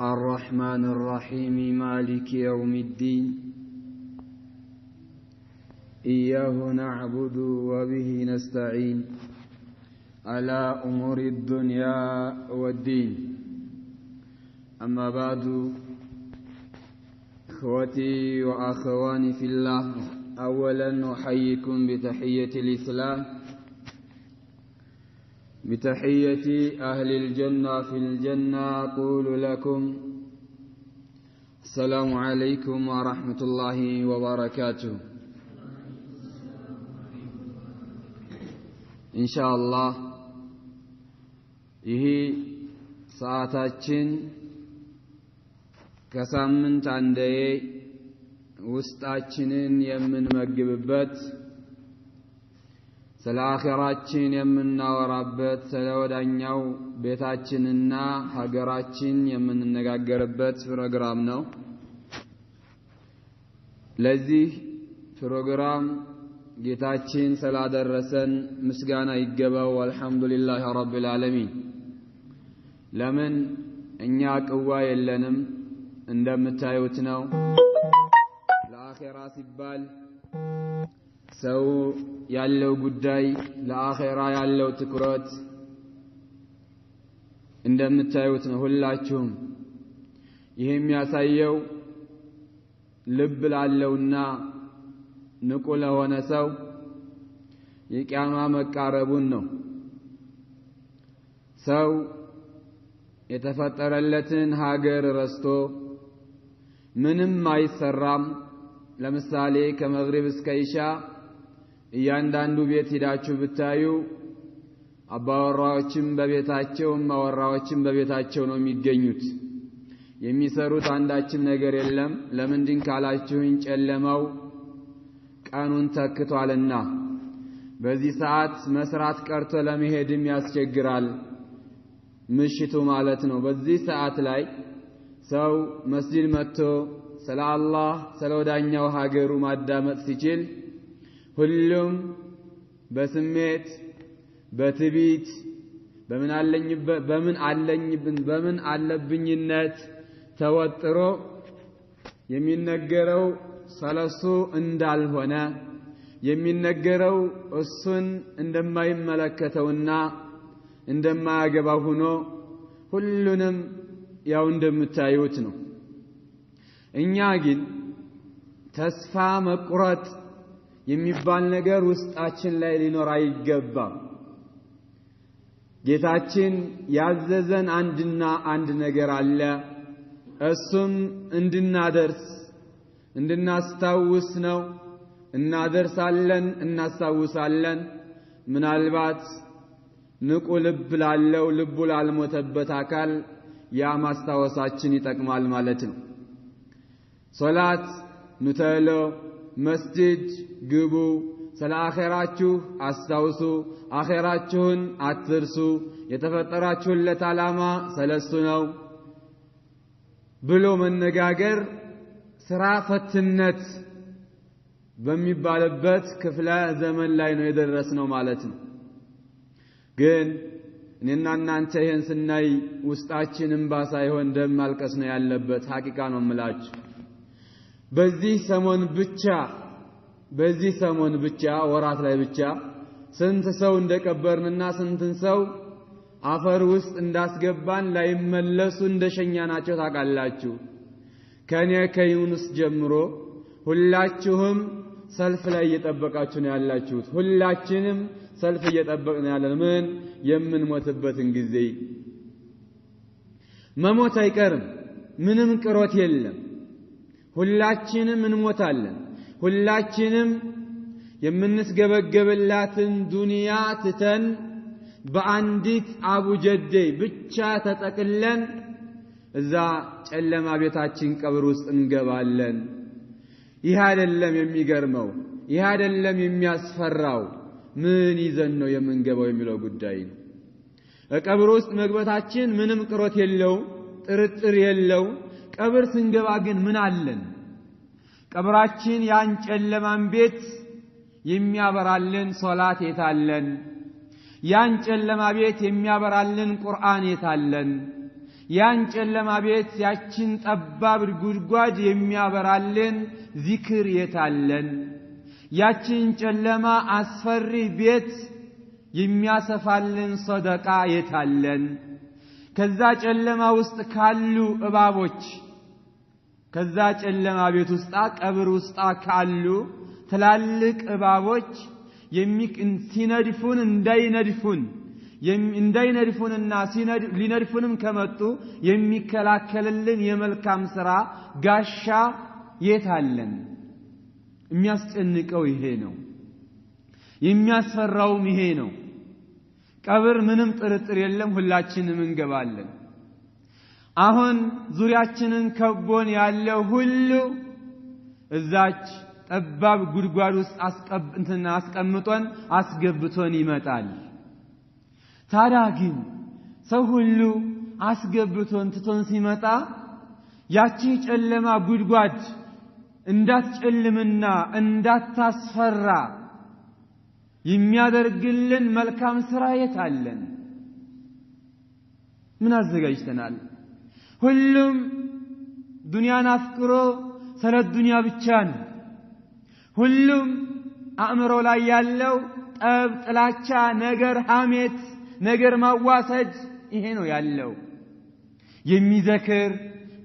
الرحمن الرحيم مالك يوم الدين إياه نعبد وبه نستعين على أمور الدنيا والدين أما بعد إخوتي وأخواني في الله أولا أحييكم بتحية الإسلام بتحية أهل الجنة في الجنة أقول لكم السلام عليكم ورحمة الله وبركاته إن شاء الله ይህ ሰዓታችን ከሳምንት አንዴ ውስጣችንን የምንመግብበት ስለ አኺራችን የምናወራበት ስለ ወዳኛው ቤታችንና ሀገራችን የምንነጋገርበት ፕሮግራም ነው። ለዚህ ፕሮግራም ጌታችን ስላደረሰን ምስጋና ይገባው። አልহামዱሊላሂ ረቢል ዓለሚን። ለምን እኛ ቅዋ የለንም እንደምታዩት ነው። ለአኺራ ሲባል ሰው ያለው ጉዳይ ለአኺራ ያለው ትኩረት እንደምታዩት ነው ሁላችሁም። ይሄም ያሳየው ልብ ላለውና ንቁ ለሆነ ሰው የቂያማ መቃረቡን ነው። ሰው የተፈጠረለትን ሀገር ረስቶ ምንም አይሰራም። ለምሳሌ ከመግሪብ እስከ ኢሻ እያንዳንዱ ቤት ሄዳችሁ ብታዩ አባወራዎችም በቤታቸው ማወራዎችም በቤታቸው ነው የሚገኙት። የሚሰሩት አንዳችም ነገር የለም። ለምንድን ካላችሁኝ ጨለማው ቀኑን ተክቷልና በዚህ ሰዓት መስራት ቀርቶ ለመሄድም ያስቸግራል። ምሽቱ ማለት ነው። በዚህ ሰዓት ላይ ሰው መስጂድ መጥቶ ስለ አላህ ስለ ወዳኛው ሀገሩ ማዳመጥ ሲችል ሁሉም በስሜት በትቢት በምን አለብኝነት ተወጥሮ የሚነገረው ስለሱ እንዳልሆነ የሚነገረው እሱን እንደማይመለከተውና እንደማያገባው ሆኖ ሁሉንም ያው እንደምታዩት ነው። እኛ ግን ተስፋ መቁረጥ የሚባል ነገር ውስጣችን ላይ ሊኖር አይገባም። ጌታችን ያዘዘን አንድ ነገር አለ። እሱም እንድናስታውስ ነው። እናደርሳለን፣ እናስታውሳለን። ምናልባት ንቁ ልብ ላለው ልቡ ላልሞተበት አካል ያ ማስታወሳችን ይጠቅማል ማለት ነው። ሶላት ኑተሎ መስጂድ ግቡ፣ ስለ አኺራችሁ አስታውሱ፣ አኺራችሁን አትርሱ፣ የተፈጠራችሁለት ዓላማ ስለሱ ነው ብሎ መነጋገር ስራ ፈትነት በሚባልበት ክፍለ ዘመን ላይ ነው የደረስነው ማለት ነው። ግን እኔና እናንተ ይሄን ስናይ ውስጣችን እንባ ሳይሆን ደም ማልቀስ ነው ያለበት። ሐቂቃ ነው የምላችሁ። በዚህ ሰሞን ብቻ ወራት ላይ ብቻ ስንት ሰው እንደቀበርንና ስንትን ሰው አፈር ውስጥ እንዳስገባን ላይመለሱ እንደሸኛናቸው ታውቃላችሁ። ከኔ ከዩኑስ ጀምሮ ሁላችሁም ሰልፍ ላይ እየጠበቃችሁ ነው ያላችሁት። ሁላችንም ሰልፍ እየጠበቅን ያለን ምን የምንሞትበትን ጊዜ። መሞት አይቀርም፣ ምንም ቅሮት የለም። ሁላችንም እንሞታለን። ሁላችንም የምንስገበገብላትን ዱንያ ትተን በአንዲት አቡጀዴ ብቻ ተጠቅለን እዛ ጨለማ ቤታችን ቀብር ውስጥ እንገባለን። ይህ አይደለም የሚገርመው፣ ይህ አይደለም የሚያስፈራው። ምን ይዘን ነው የምንገባው የሚለው ጉዳይ ነው። ቀብር ውስጥ መግባታችን ምንም ቅሮት የለው፣ ጥርጥር የለው። ቀብር ስንገባ ግን ምን አለን? ቀብራችን ያን ጨለማን ቤት የሚያበራልን ሶላት የታለን? ያን ጨለማ ቤት የሚያበራልን ቁርአን የታለን? ያን ጨለማ ቤት ያችን ጠባብ ጉድጓድ የሚያበራልን ዚክር የታለን? ያችን ጨለማ አስፈሪ ቤት የሚያሰፋልን ሰደቃ የታለን? ከዛ ጨለማ ውስጥ ካሉ እባቦች ከዛ ጨለማ ቤት ውስጥ ቀብር ውስጥ ካሉ ትላልቅ እባቦች ሲነድፉን እንዳይነድፉንና ሊነድፉንም ከመጡ የሚከላከልልን የመልካም ሥራ ጋሻ የታለን? የሚያስጨንቀው ይሄ ነው። የሚያስፈራውም ይሄ ነው። ቀብር ምንም ጥርጥር የለም ሁላችንም እንገባለን። አሁን ዙሪያችንን ከቦን ያለው ሁሉ እዛች ጠባብ ጉድጓድ ውስጥ አስቀምጦን አስገብቶን ይመጣል። ታዲያ ግን ሰው ሁሉ አስገብቶን ትቶን ሲመጣ ያቺ ጨለማ ጉድጓድ እንዳትጨልምና እንዳታስፈራ የሚያደርግልን መልካም ሥራ የታለን? ምን አዘጋጅተናል? ሁሉም ዱንያን አፍቅሮ ስለ ዱንያ ብቻ ነው። ሁሉም አእምሮ ላይ ያለው ጠብ፣ ጥላቻ፣ ነገር፣ ሐሜት፣ ነገር ማዋሰድ ይሄ ነው ያለው። የሚዘክር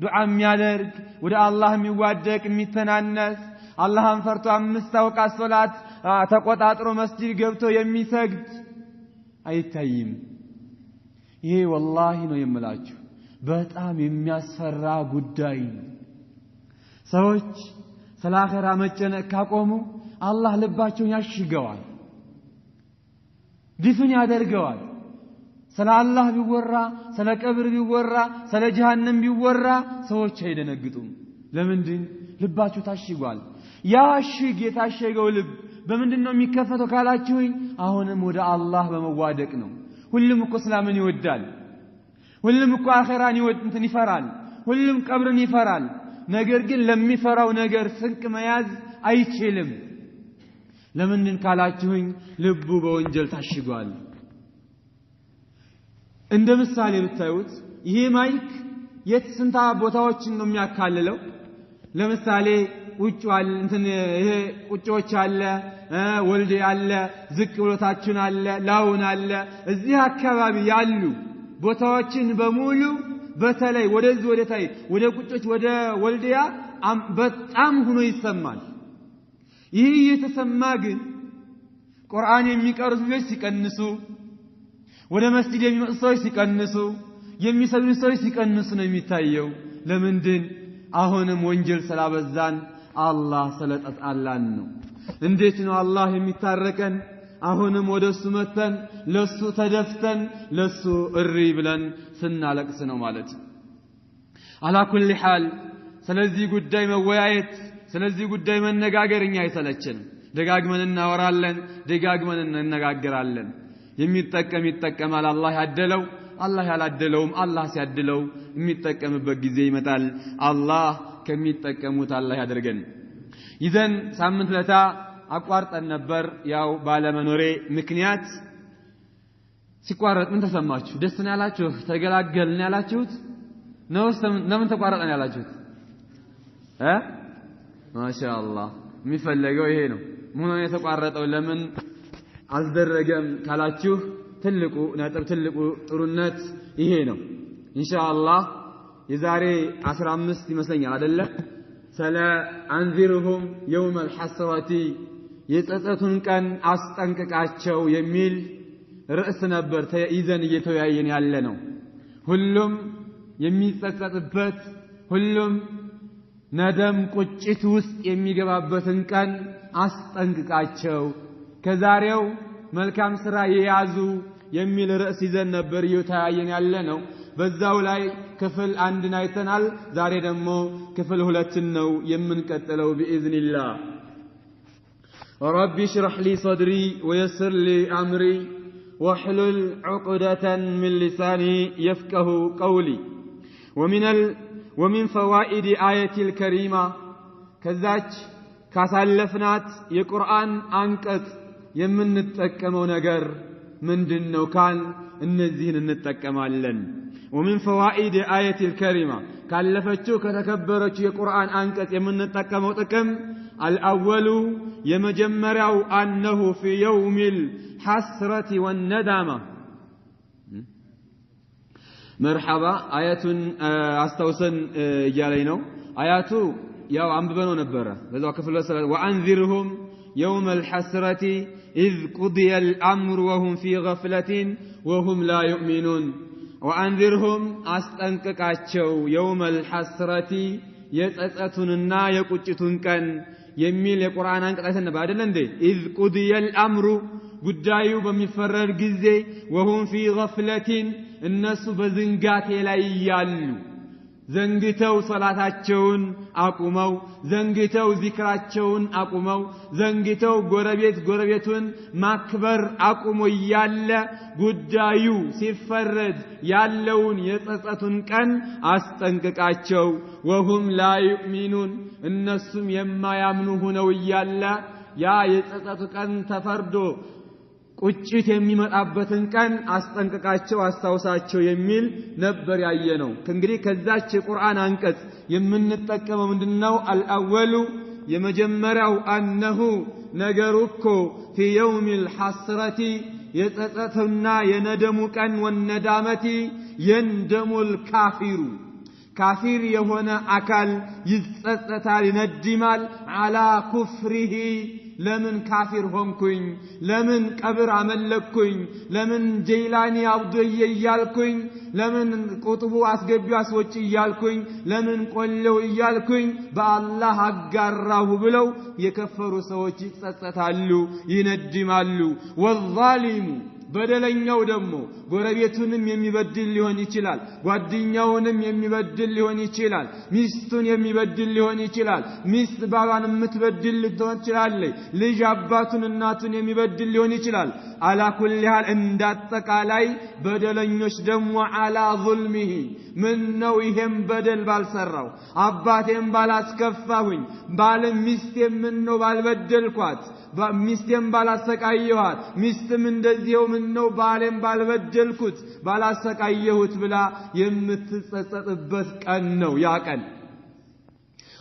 ዱዓ የሚያደርግ ወደ አላህ የሚዋደቅ የሚተናነስ አላህን ፈርቶ 5 አውቃት ሶላት ተቆጣጥሮ መስጂድ ገብቶ የሚሰግድ አይታይም። ይሄ ወላሂ ነው የምላችሁ በጣም የሚያስፈራ ጉዳይ ነው። ሰዎች ስለ አኺራ መጨነቅ ካቆሙ አላህ ልባቸውን ያሽገዋል፣ ድፍን ያደርገዋል። ስለ አላህ ቢወራ፣ ስለ ቀብር ቢወራ፣ ስለ ጀሃነም ቢወራ ሰዎች አይደነግጡም። ለምንድን? ልባቸው ታሽጓል። ያሽግ የታሸገው ልብ በምንድነው የሚከፈተው ካላችሁኝ አሁንም ወደ አላህ በመዋደቅ ነው። ሁሉም እኮ እስላምን ይወዳል። ሁሉም እኮ አኺራን ይፈራል። ሁሉም ቀብርን ይፈራል። ነገር ግን ለሚፈራው ነገር ስንቅ መያዝ አይችልም። ለምንድን ካላችሁኝ ልቡ በወንጀል ታሽጓል። እንደ ምሳሌ ብታዩት ይሄ ማይክ የትስንታ ቦታዎችን ነው የሚያካልለው። ለምሳሌ ቁጭዋል ይሄ ቁጭዎች አለ፣ ወልዴ አለ፣ ዝቅ ብሎታችን አለ፣ ላውን አለ። እዚህ አካባቢ ያሉ ቦታዎችን በሙሉ በተለይ ወደዚህ ወደታይ ወደ ቁጭዎች ወደ ወልዲያ በጣም ሆኖ ይሰማል። ይህ የተሰማ ግን ቁርአን የሚቀሩ ሰዎች ሲቀንሱ፣ ወደ መስጂድ የሚመጡ ሰዎች ሲቀንሱ፣ የሚሰግዱ ሰዎች ሲቀንሱ ነው የሚታየው። ለምንድን? አሁንም ወንጀል ስላበዛን አላህ ስለተጣላን ነው። እንዴት ነው አላህ የሚታረቀን? አሁንም ወደሱ መተን ለሱ ተደፍተን ለሱ እሪ ብለን ስናለቅስ ነው ማለት። አላ ኩሊ ሐል ስለዚህ ጉዳይ መወያየት፣ ስለዚህ ጉዳይ መነጋገር እኛ አይሰለችንም። ደጋግመን እናወራለን፣ ደጋግመን እንነጋገራለን። የሚጠቀም ይጠቀማል፣ አላህ ያደለው። አላህ ያላደለውም አላህ ሲያድለው የሚጠቀምበት ጊዜ ይመጣል። አላህ ከሚጠቀሙት አላህ ያደርገን። ይዘን ሳምንት ለታ አቋርጠን ነበር። ያው ባለመኖሬ ምክንያት ሲቋረጥ ምን ተሰማችሁ? ደስ ነው ያላችሁ? ተገላገልን ያላችሁት ነው? ለምን ተቋረጠን ያላችሁት? ማሻአላህ የሚፈለገው ይሄ ነው። ምን ነው የተቋረጠው ለምን አልደረገም ካላችሁ ትልቁ ነጥብ ትልቁ ጥሩነት ይሄ ነው። ኢንሻአላህ የዛሬ 15 ይመስለኛል አይደለ? ስለ አንዚርሁም የውመል ሐስረቲ የጸጸቱን ቀን አስጠንቅቃቸው የሚል ርዕስ ነበር ተይዘን እየተወያየን ያለ ነው። ሁሉም የሚጸጸትበት፣ ሁሉም ነደም ቁጭት ውስጥ የሚገባበትን ቀን አስጠንቅቃቸው፣ ከዛሬው መልካም ሥራ የያዙ የሚል ርዕስ ይዘን ነበር እየተወያየን ያለ ነው። በዛው ላይ ክፍል 1 አይተናል። ዛሬ ደግሞ ክፍል 2 ነው የምንቀጥለው بإذنillah። رب اشرح لي صدري ويسر لي أمري واحلل عقدة من لساني يفقه قولي. ومن فوائد آية الكريمة كذاك كاسالفنات የቁርአን አንቀጽ የምንጠቀመው ነገር ምንድነው ካል እነዚህን እንጠቀማለን። ومن فوائد آية الكريمة كالفتشو كتكبرت القرآن أنكت يمن التكمو تكم الأول يمجمرع أنه في يوم الحسرة والندامة مرحبا آية أستوسن جالينو آيات ياو عم ببنو نبرة لذا كفل وأنذرهم يوم الحسرة إذ قضي الأمر وهم في غفلة وهم لا يؤمنون وأنذرهم أستنككاتشو يوم الحسرة يتأتوننا يقوتشتون كان يميل القرآن أنك أسنى بعد لندي إذ قضي الأمر قدايو بمفرر جزي وهم في غفلة الناس بزنقات لا يالو ዘንግተው ሶላታቸውን አቁመው ዘንግተው ዚክራቸውን አቁመው ዘንግተው ጎረቤቱን ማክበር አቁሞ ያለ ጉዳዩ ሲፈረድ ያለውን የጸጸቱን ቀን አስጠንቅቃቸው وهم لا يؤمنون እነሱም የማያምኑ ሆነው ያለ ያ የጸጸቱ ቀን ተፈርዶ ቁጭት የሚመጣበትን ቀን አስጠንቅቃቸው አስተውሳቸው የሚል ነበር ያየነው እንግዲህ ከዛች ቁርአን አንቀጽ የምንጠቀመው ምንድነው አልአወሉ የመጀመሪያው አነሁ ነገሩኮ في يوم الحسرة የጸጸቱና የነደሙ ቀን ወነዳመቲ يندمul ካፊሩ ካፊር የሆነ አካል ይጸጸታል ይነድማል على كفره ለምን ካፊር ሆንኩኝ ለምን ቀብር አመለኩኝ ለምን ጀይላኒ አብዱየ ይያልኩኝ ለምን ቁጥቡ አስገቢው አስወጪ ይያልኩኝ ለምን ቆለው ይያልኩኝ በአላህ አጋራሁ ብለው የከፈሩ ሰዎች ይጸጸታሉ ይነድማሉ ወዛሊሙ በደለኛው ደግሞ ጎረቤቱንም የሚበድል ሊሆን ይችላል ጓደኛውንም የሚበድል ሊሆን ይችላል ሚስቱን የሚበድል ሊሆን ይችላል ሚስት ባሏን የምትበድል ልትሆን ትችላለች ልጅ አባቱን እናቱን የሚበድል ሊሆን ይችላል አላ ኩል ሐል እንዳጠቃላይ በደለኞች ደግሞ አላ ظلمه ምን ነው ይሄም በደል ባልሰራው አባቴም ባላስከፋሁኝ ባልም ሚስቴም ምን ነው ባልበደልኳት ሚስቴም ባላሰቃየኋት ሚስትም እንደዚህው ምን ነው ባሌም ባልበደልኩት ባላሰቃየሁት ብላ የምትጸጸትበት ቀን ነው ያ ቀን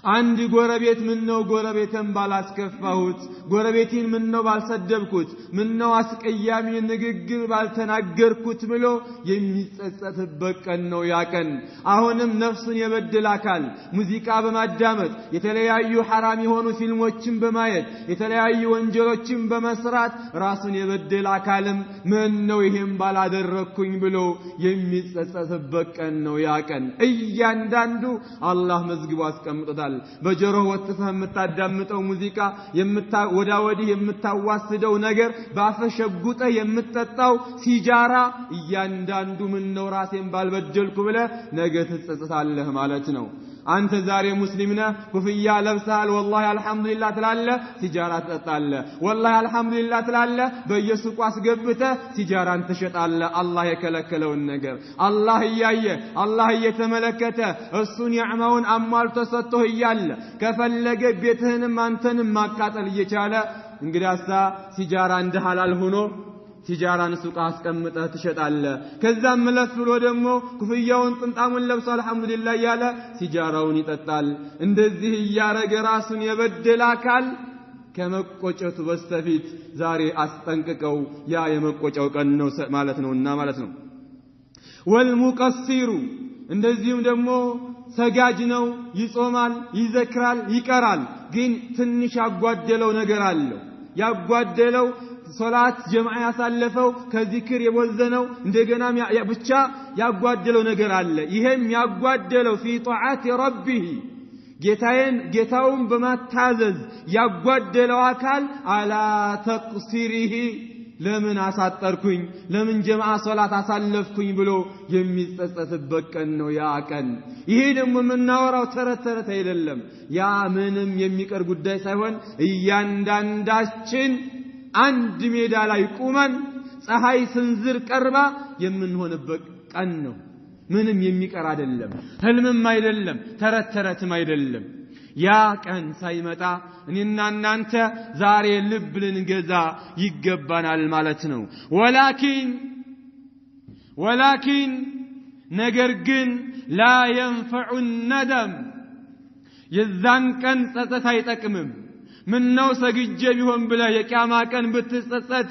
አንድ ጎረቤት ምን ነው ጎረቤትን ባላስከፋሁት ጎረቤቲን ምን ነው ባልሰደብኩት ምን ነው አስቀያሚ ንግግር ባልተናገርኩት ብሎ የሚጸጸትበት ቀን ነው ያ ቀን አሁንም ነፍሱን የበደለ አካል ሙዚቃ በማዳመጥ የተለያዩ حرام የሆኑ ፊልሞችን በማየት የተለያዩ ወንጀሎችን በመስራት ራሱን የበደለ አካልም ምን ነው ይሄን ባላደረኩኝ ብሎ የሚጸጸትበት ቀን ነው ያ ቀን እያንዳንዱ አላህ መዝግቦ አስቀምጦታል በጆሮ ወጥተህ የምታዳምጠው ሙዚቃ ወዳወዲህ የምታዋስደው ነገር ባፈሸጉጠ የምትጠጣው ሲጃራ እያንዳንዱ ምን ነው ራሴን ባልበደልኩ ብለ ነገ ትጸጸታለህ ማለት ነው አንተ ዛሬ ሙስሊም ነህ ኩፍያ ለብሰሃል ወላሂ አልহামዱሊላህ ትላለህ ሲጃራ ትጠጣለህ ወላሂ አልহামዱሊላህ ትላለህ በየሱቁ አስገብተህ ሲጃራን ትሸጣለህ አላህ የከለከለውን ነገር አላህ ያየ አላህ እየተመለከተ እሱ ኒዕማውን አሟልቶ ሰጥቶ ይያለ ከፈለገ ቤትህንም አንተንም ማቃጠል እየቻለ እንግዲያሳ ሲጃራ እንደ ሐላል ሆኖ ሲጃራን ሱቅ አስቀምጠህ ትሸጣለህ ከዛም መለስ ብሎ ደግሞ ኩፍያውን ጥምጣሙን ለብሶ አልহামዱሊላህ ያለ ሲጃራውን ይጠጣል እንደዚህ ያረገ ራሱን የበደለ አካል ከመቆጨቱ በስተፊት ዛሬ አስጠንቅቀው ያ የመቆጨው ቀን ነው ማለት ነውና ማለት ነው ወልሙቀሲሩ እንደዚህም ደግሞ ሰጋጅ ነው ይጾማል ይዘክራል ይቀራል ግን ትንሽ ያጓደለው ነገር አለው ያጓደለው ሶላት ጀማዓ ያሳለፈው ከዚክር የወዘነው እንደገና ብቻ ያጓደለው ነገር አለ ይሄም ያጓደለው في طاعات ربه ጌታውን በማታዘዝ ያጓደለው አካል አላ ተቅሲሪሂ ለምን አሳጠርኩኝ ለምን ጀማዓ ሶላት አሳለፍኩኝ ብሎ የሚጸጸትበት ቀን ነው ያ ቀን ይሄ ደግሞ የምናወራው ተረት አይደለም ያ ምንም የሚቀር ጉዳይ ሳይሆን እያንዳንዳችን አንድ ሜዳ ላይ ቁመን ፀሐይ ስንዝር ቀርባ የምንሆንበት ቀን ነው ምንም የሚቀር አይደለም ህልምም አይደለም ተረትም አይደለም ያ ቀን ሳይመጣ እኔና እናንተ ዛሬ ልብ ልንገዛ ይገባናል ማለት ነው ወላኪን ነገር ግን ላ ينفع الندم የዛን ቀን ጸጸት አይጠቅምም ምነው ሰግጄ ቢሆን ብለህ የቂያማ ቀን ብትጸጸት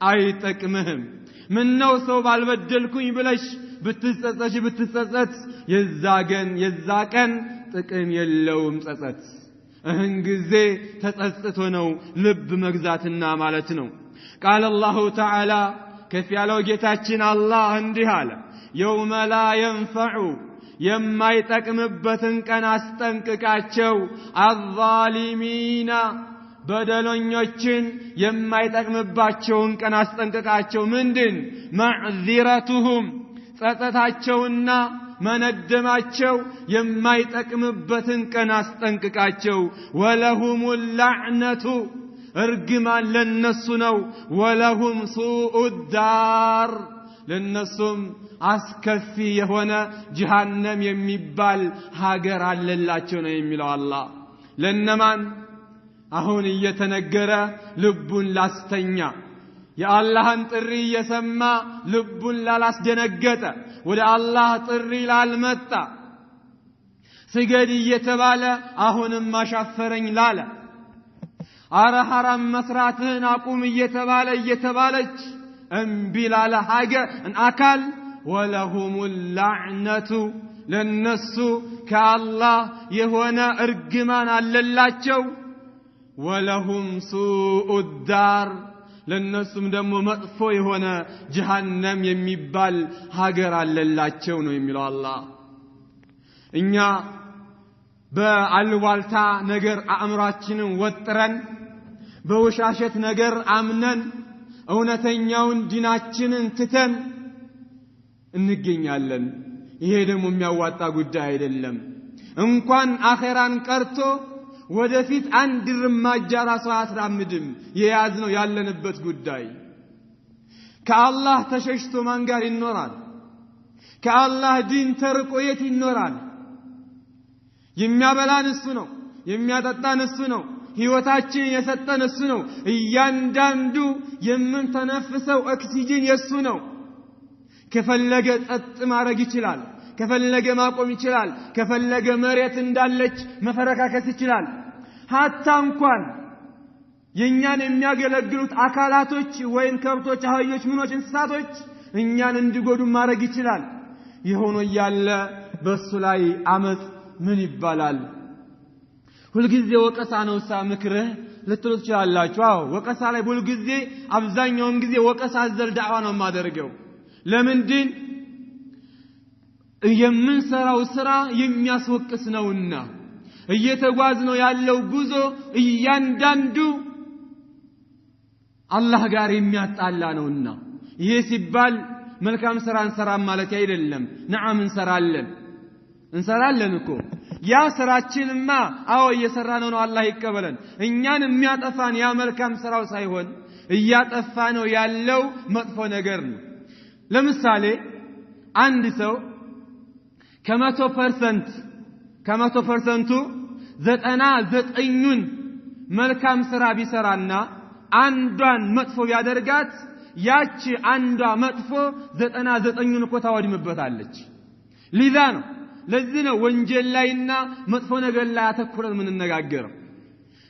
አይጠቅምህም ምነው ሰው ባልበደልኩኝ ብለሽ ብትጸጸት የዛ ቀን ጥቅም የለውም ጸጸት እህን ጊዜ ተጸጽቶ ነው ልብ መግዛትና ማለት ነው ቃል አላሁ ተዓላ ከፍ ያለው ጌታችን አላህ እንዲህ አለ የውመ ላ ينفع የማይጠቅምበትን ቀን አስጠንቅቃቸው አዛሊሚና በደለኞችን የማይጠቅምባቸውን ቀን አስጠንቅቃቸው ምንድን ማዕዚረቱሁም ጸጸታቸውና መነደማቸው የማይጠቅምበትን ቀን አስጠንቅቃቸው ወለሁም ለዕነቱ እርግማን ለነሱ ነው ወለሁም ሱኡ ዳር ለነሱም አስከፊ የሆነ ጀሃነም የሚባል ሀገር አለላቸው ነው የሚለው አላህ ለነማን አሁን እየተነገረ ልቡን ላስተኛ የአላህን ጥሪ እየሰማ ልቡን ላላስደነገጠ ወደ አላህ ጥሪ ላልመጣ ስገድ እየተባለ አሁንም ማሻፈረኝ ላለ አረ ሐራም መስራትህን አቁም እየተባለች እምቢ ላለ ሀገር አካል ወለሁም ለዕነቱ ለነሱ ከአላህ የሆነ እርግማን አለላቸው ወለሁም ሱኡ ዳር ለነሱም ደግሞ መጥፎ የሆነ ጀሃነም የሚባል ሀገር አለላቸው ነው የሚለው አላህ እኛ በአልዋልታ ነገር አእምሯችንን ወጥረን በውሻሸት ነገር አምነን እውነተኛውን ዲናችንን ትተን እንገኛለን ይሄ ደግሞ የሚያዋጣ ጉዳይ አይደለም እንኳን አኺራን ቀርቶ ወደፊት አንድ ርማጃ ራሱ አትራምድም የያዝነው ያለንበት ጉዳይ ከአላህ ተሸሽቶ ማን ጋር ይኖራል ከአላህ ዲን ተርቆ የት ይኖራል የሚያበላን እሱ ነው የሚያጠጣን እሱ ነው ህይወታችን የሰጠን እሱ ነው እያንዳንዱ የምንተነፍሰው ኦክሲጅን የሱ ነው ከፈለገ ጸጥ ማድረግ ይችላል ከፈለገ ማቆም ይችላል ከፈለገ መሬት እንዳለች መፈረካከስ ይችላል ሀታ እንኳን የኛን የሚያገለግሉት አካላቶች ወይን ከብቶች አህዮች ምኖች እንስሳቶች እኛን እንዲጎዱ ማድረግ ይችላል ይሆኖ ያለ በሱ ላይ አመጽ ምን ይባላል ሁልጊዜ ወቀሳ ነው ምክርህ ልትሉ ትችላላችሁ አዎ ወቀሳ ላይ ሁልጊዜ አብዛኛውን ጊዜ ወቀሳ አዘል ዳዕዋ ነው ማደርገው ለምንድን የምንሰራው ስራ የሚያስወቅስ ነውና እየተጓዝነው ያለው ጉዞ እያንዳንዱ አላህ ጋር የሚያጣላ ነውና ይሄ ሲባል መልካም ስራ እንሰራም ማለት አይደለም ነዓም እንሰራለን እኮ ያ ስራችንማ አዎ እየሰራነው ነው አላህ ይቀበለን እኛን የሚያጠፋን ያ መልካም ስራው ሳይሆን እያጠፋ ነው ያለው መጥፎ ነገር ነው ለምሳሌ አንድ ሰው ከ100% 99ን መልካም ስራ ቢሰራና አንዷን መጥፎ ቢያደርጋት ያቺ አንዷ መጥፎ 99ን እኮ ታወድምበታለች ለዚህ ነው ወንጀል ላይና መጥፎ ነገር ላይ አተኩረን የምንነጋገረው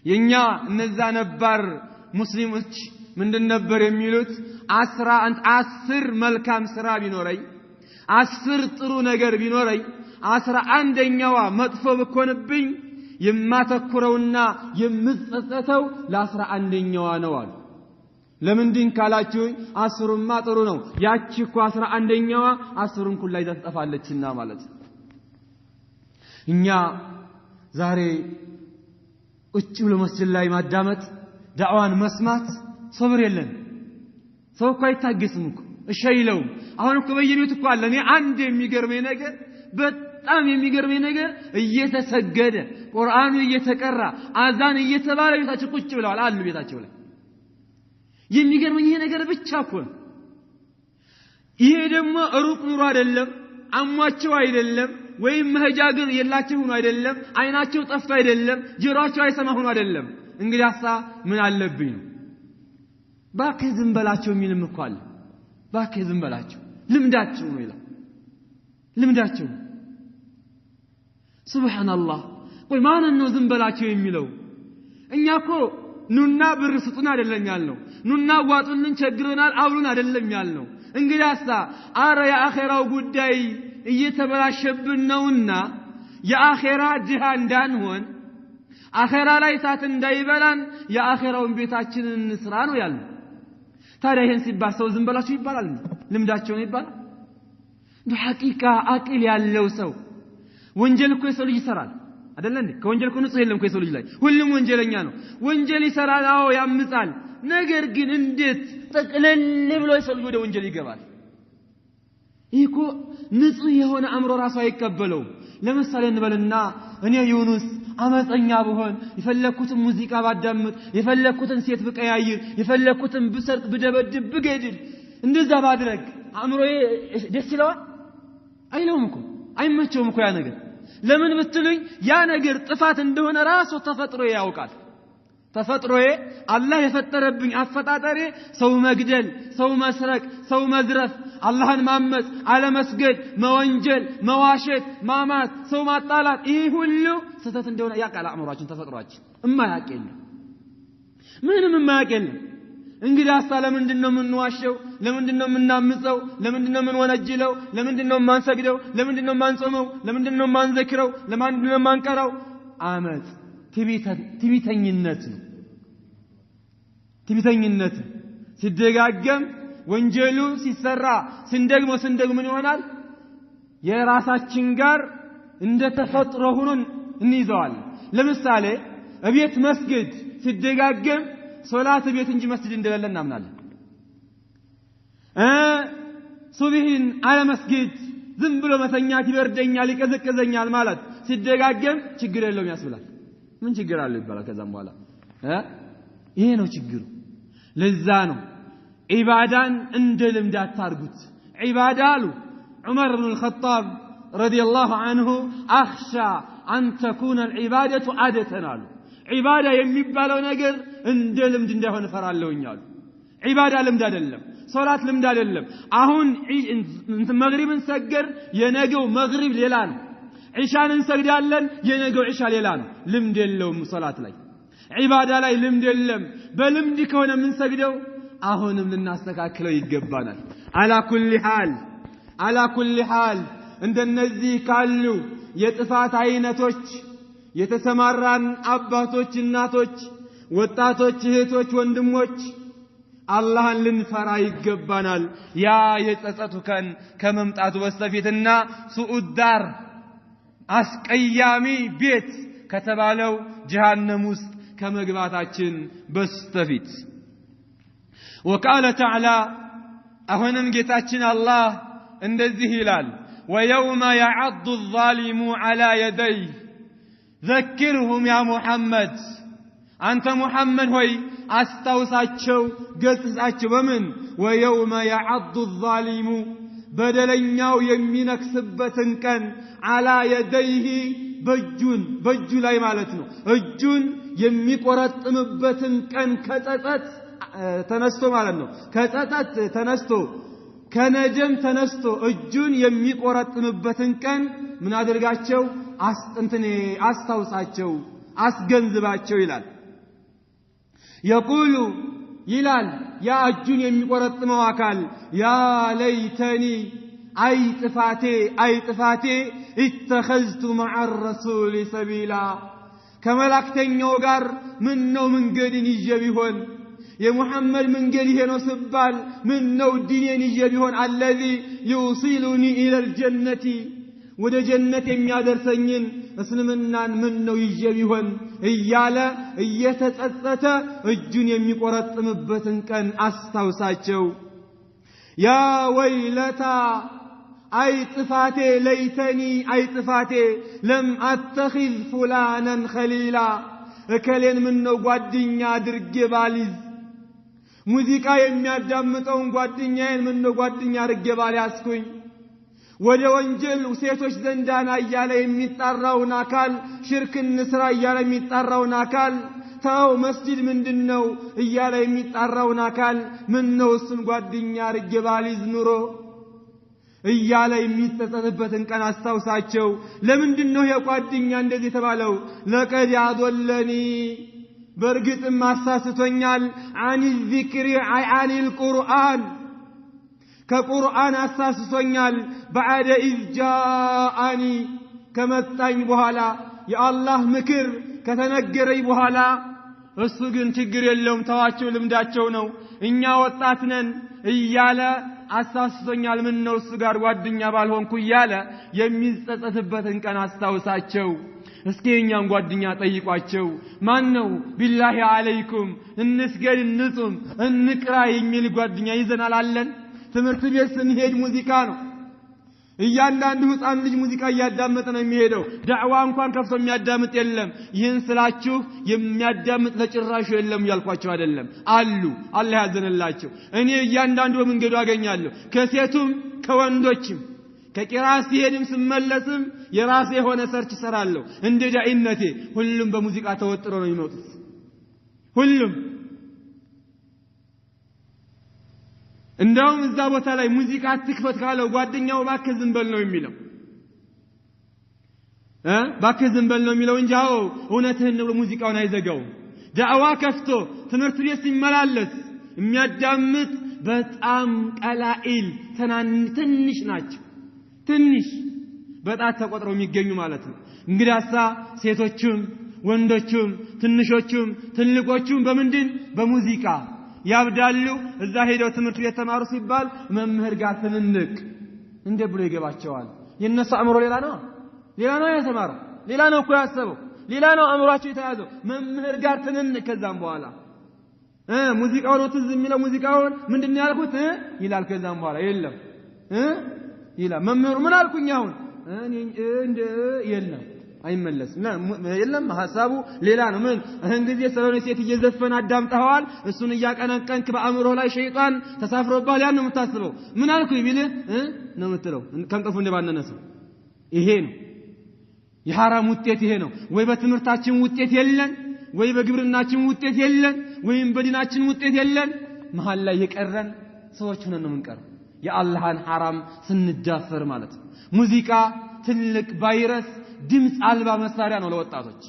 የኛ እነዛ ነባር ሙስሊሞች ምንድን ነበር የሚሉት 10 መልካም ስራ ቢኖረኝ 10 ጥሩ ነገር ቢኖረኝ 11ኛዋ መጥፎ ብኮንብኝ የማተኩረውና የምጸጸተው ለ11ኛዋ ነው አሉ ለምንድን ካላችሁኝ 10ማ ጥሩ ነው ያቺ እኮ 11ኛዋ 10ን ኩል ላይ ተጠፋለችና ማለት እኛ ዛሬ ቁጭ ብሎ መስጂድ ላይ ማዳመጥ ዳዕዋን መስማት ሶብር የለን ሰው እኮ አይታገስም እኮ እሺይለው አሁን እኮ በየቤቱ እኮ አለ እኔ አንድ የሚገርመኝ ነገር በጣም የሚገርመኝ ነገር እየተሰገደ ቁርአኑ እየተቀራ አዛን እየተባለ ቤታቸው ቁጭ ብለዋል አሉ ቤታቸው ላይ የሚገርመኝ ይሄ ነገር ብቻ እኮ ይሄ ደግሞ ሩቅ ኑሮ አይደለም አሟቸው አይደለም ወይም መህጃግር የላቸው ሆኖ አይደለም አይናቸው ጠፍቶ አይደለም ጆሮአቸው አይሰማ ሆኖ አይደለም እንግዲህ አሳ ምን አለብኝ ባከ ዝም በላቸው የሚልም እኮ አለ ባከ ዝም በላቸው ልምዳቸው ነው ይላል ልምዳቸው ሱብሃንአላህ ቆይ ማን ነው ዝም በላቸው የሚለው እኛ እኮ ኑና ብር ስጡን አይደለም ያልነው ኑና ዋጡልን ቸግሮናል አብሉን አይደለም ያልነው እንግዲያሳ አረ የአኺራው ጉዳይ እየተበላሸብን ነውና የአኺራ ድሃ እንዳንሆን አኺራ ላይ ሳት እንዳይበላን የአኺራውን ቤታችንን እንስራ ነው ያልነው ታዲያ ይሄን ሲባል ሰው ዝም በላቸው ይባላል ልምዳቸው ነው ይባላል በሐቂቃ አቂል ያለው ሰው ወንጀል እኮ የሰው ልጅ ይሰራል አይደል እንዴ ከወንጀል እኮ ንጹህ የለም እኮ የሰው ልጅ ላይ ሁሉም ወንጀለኛ ነው ወንጀል ይሰራል አዎ ያምጻል ነገር ግን እንዴት ጠቅለል ብሎ የሰው ልጅ ወደ ወንጀል ይገባል ይሄ ንጹህ የሆነ አእምሮ ራሱ አይቀበለው ለምሳሌ እንበልና እኔ ዩኑስ አመፀኛ ብሆን የፈለኩትን ሙዚቃ ባዳምጥ የፈለኩትን ሴት ብቀያይር የፈለኩትን ብሰርቅ ብደበድብ ብገድል እንደዛ ባድረግ አእምሮዬ ደስ ይለዋል አይለውም እኮ አይመቸውም እኮ ያ ነገር ለምን ብትሉኝ ያ ነገር ጥፋት እንደሆነ ራሱ ተፈጥሮዬ ያውቃል ተፈጥሮዬ አላህ የፈጠረብኝ አፈጣጠሬ ሰው መግደል ሰው መስረቅ ሰው መዝረፍ አላህን ማመጽ አለመስገድ መወንጀል መዋሸት ማማት ሰው ማጣላት ይሄ ሁሉ ስህተት እንደሆነ ያውቃል አእምሮአችን ተፈጥሮአችን እማያውቅ ምንም የማያውቅ እንግዲህ አሳለ ምንድነው የምንዋሸው ለምንድነው የምናምጸው ለምንድነው የምንወነጅለው ለምንድነው የማንሰግደው ለምንድነው የማንጾመው ለምንድነው የማንዘክረው ለምንድነው የማንቀራው አመጽ ትዕቢተኝነት ሲደጋገም ወንጀሉ ሲሰራ ስንደግሞ ምን ይሆናል የራሳችን ጋር እንደ ተፈጥሮ ሆኖ እንይዘዋል ለምሳሌ እቤት መስጊድ ሲደጋገም ሶላት ቤት እንጂ መስጊድ እንደሌለ እናምናለን ሱብሂን አለ መስጊድ ዝም ብሎ መተኛት ይበርደኛል ይቀዘቅዘኛል ማለት ሲደጋገም ችግር የለውም ያስብላል ምን ችግር አለ ይባላል ከዛም በኋላ ይሄ ነው ችግሩ ለዛ ነው ኢባዳን እንደ ልምድ አታርጉት ኢባዳ አሉ ዑመር ኢብኑ አልኸጣብ ረዲየላሁ ዐንሁ አኽሻ አን ተኩነ العباده عاده አሉ ኢባዳ የሚባለው ነገር እንደ ልምድ እንዳይሆን ፈራለሁኝ አሉ ኢባዳ ልምድ አይደለም ሶላት ልምድ አይደለም አሁን መግሪብን ሰገር የነገው መግሪብ ሌላ ነው ዒሻን እንሰግዳለን የነገው ዒሻ ሌላ ነው ልምድ የለውም ሶላት ላይ ኢባዳ ላይ ልምድ የለም በልምድ ከሆነ ምን ሰግደው አሁንም ልናስተካክለው ይገባናል አላ ኩሊ ሐል እንደነዚህ ካሉ የጥፋት አይነቶች የተሰማራን አባቶች እናቶች ወጣቶች እህቶች ወንድሞች አላህን ልንፈራ ይገባናል ያ የጸጸቱ ቀን ከመምጣቱ በስተፊትና ሱኡዳር አስቀያሚ ቤት ከተባለው ጀሃነም ውስጥ ከመግባታችን በስተፊት وقال تعالى አሁንም ጌታችን አላህ እንደዚህ ይላል ويوم يعض الظالم على يديه ذكرهم يا محمد أنت محمد هوي أستوساتشو قلتساتشو بمن ويوم يعض الظالم بدلنياو يمينك سبتن كان على يديه بجو لاي مالتنو እጁን የሚቆረጥምበትን ቀን ከጸጸት ተነስቶ ማለት ነው ከጸጸት ተነስቶ ከነጀም ተነስቶ እጁን የሚቆረጥምበትን ቀን ምን አድርጋቸው አስታውሳቸው አስገንዝባቸው ይላል يقول ይላል ያ እጁን የሚቆረጥመው አካል ያ ለይተኒ አይ ጥፋቴ اتخذت مع الرسول سبيلا ከመላእክተኛው ጋር ምን ነው መንገድን ይዤ ቢሆን የሙሐመድ መንገድ ይሄ ነው ሲባል ምን ነው ዲኔን ይዤ ቢሆን الذي يوصلني الى الجنه ወደ ጀነት የሚያደርሰኝን እስልምናን ምን ነው ይዤ ቢሆን እያለ እየተጸጸተ እጁን የሚቆረጥምበትን ቀን አስታውሳቸው ያ ወይለታ አይ ጥፋቴ ለይተኒ አይ ጥፋቴ ለም አተኺዝ ፉላናን ኸሊላ እከሌን ምን ነው ጓደኛ አድርጌ ባልይዝ ሙዚቃ የሚያዳምጠውን ጓደኛዬን ምን ነው ጓደኛ አድርጌ ባልያዝኩኝ ወደ ወንጀል ሴቶች ዘንዳና እያለ የሚጣራውን አካል ሽርክን ስራ እያለ የሚጣራውን አካል ታው መስጂድ ምንድነው እያለ የሚጣራውን አካል ምን ነው እሱን ጓደኛ አድርጌ ባልይዝ ኑሮ እያለ የሚጸጸትበትን ቀን አስታውሳቸው። ለምንድነው የጓደኛ እንደዚህ የተባለው? ለቀድ ያዶለኒ በርግጥም አሳስቶኛል አን ዚክሪ አኒል ቁርአን ከቁርአን አሳስቶኛል بعد إذ جاءني ከመጣኝ በኋላ የአላህ ምክር ከተነገረኝ በኋላ እሱ ግን ችግር የለውም ተዋቸው ልምዳቸው ነው እኛ ወጣት ነን እያለ አሳስቶኛል ምን ነው እሱ ጋር ጓደኛ ባልሆንኩ እያለ የሚጸጸትበትን ቀን አስታውሳቸው። እስኪ እኛን ጓደኛ ጠይቋቸው። ማን ነው ቢላሂ አለይኩም እንስገድ እንጹም እንቅራ የሚል ጓደኛ ይዘናል አለን? ትምህርት ቤት ስንሄድ ሙዚቃ ነው። እያንዳንዱ ህፃን ልጅ ሙዚቃ እያዳመጠ ነው የሚሄደው። ዳዕዋ እንኳን ከፍቶ የሚያዳምጥ የለም። ይህን ስላችሁ የሚያዳምጥ ለጭራሹ የለም ያልኳቸው አይደለም አሉ። አላህ ያዘነላቸው። እኔ እያንዳንዱ በመንገዱ አገኛለሁ ከሴቱም ከወንዶችም ከቂራስ ሲሄድም ስመለስም የራሴ የሆነ ሰርች ሰራለሁ። እንደ ዳኢነቴ ሁሉም በሙዚቃ ተወጥሮ ነው የሚወጡት። ሁሉም እንደውም እዛ ቦታ ላይ ሙዚቃ አትክፈት ካለው ጓደኛው እባክህ ዝም በል ነው የሚለው። እባክህ ዝም በል ነው የሚለው እንጂ አዎ እውነትህን ነው ሙዚቃውን አይዘጋውም። ዳዕዋ ከፍቶ ትምህርት ቤት ሲመላለስ የሚያዳምጥ በጣም ቀላኢል ትንሽ ናቸው። ትንሽ በጣት ተቆጥረው የሚገኙ ማለት ነው። እንግዲያሳ ሴቶችም ወንዶችም ትንሾችም ትልቆችም በምንድን በሙዚቃ ያብዳሉ። እዛ ሄደው ትምህርት ቤት ተማሩ ሲባል መምህር ጋር ትንንቅ እንደ ብሎ ይገባቸዋል። የነሱ አእምሮ ሌላ ነው የተማረው ሌላ ነው እኮ ያሰበው ሌላ ነው አእምሮአቸው የተያዘው። መምህር ጋር ትንንቅ ከዛም በኋላ ሙዚቃው ነው ትዝ የሚለው ሙዚቃውን ምንድነው ያልኩት ይላል። ከዛም በኋላ የለም ይላል መምህሩ ምን አልኩኝ አሁን እንደ የለም አይመለስም የለም ሐሳቡ ሌላ ነው። ምን እንግዲህ ሰለሆነ ሴት እየዘፈነ አዳምጣዋል እሱን እያቀነቀንክ በአእምሮ ላይ ሸይጣን ተሳፍሮባል ያን ነው የምታስበው። ምን አልኩኝ ቢልህ ነው የምትለው ከንቀፉ እንደባነነሰው። ይሄ ነው የሐራም ውጤት ይሄ ነው። ወይ በትምህርታችን ውጤት የለን ወይ በግብርናችን ውጤት የለን ወይም በዲናችን ውጤት የለን መሃል ላይ የቀረን ሰዎች ሆነን ነው የምንቀረው የአላህን ሐራም ስንዳፈር ማለት ነው። ሙዚቃ ትልቅ ቫይረስ ድምጽ አልባ መሳሪያ ነው ለወጣቶች።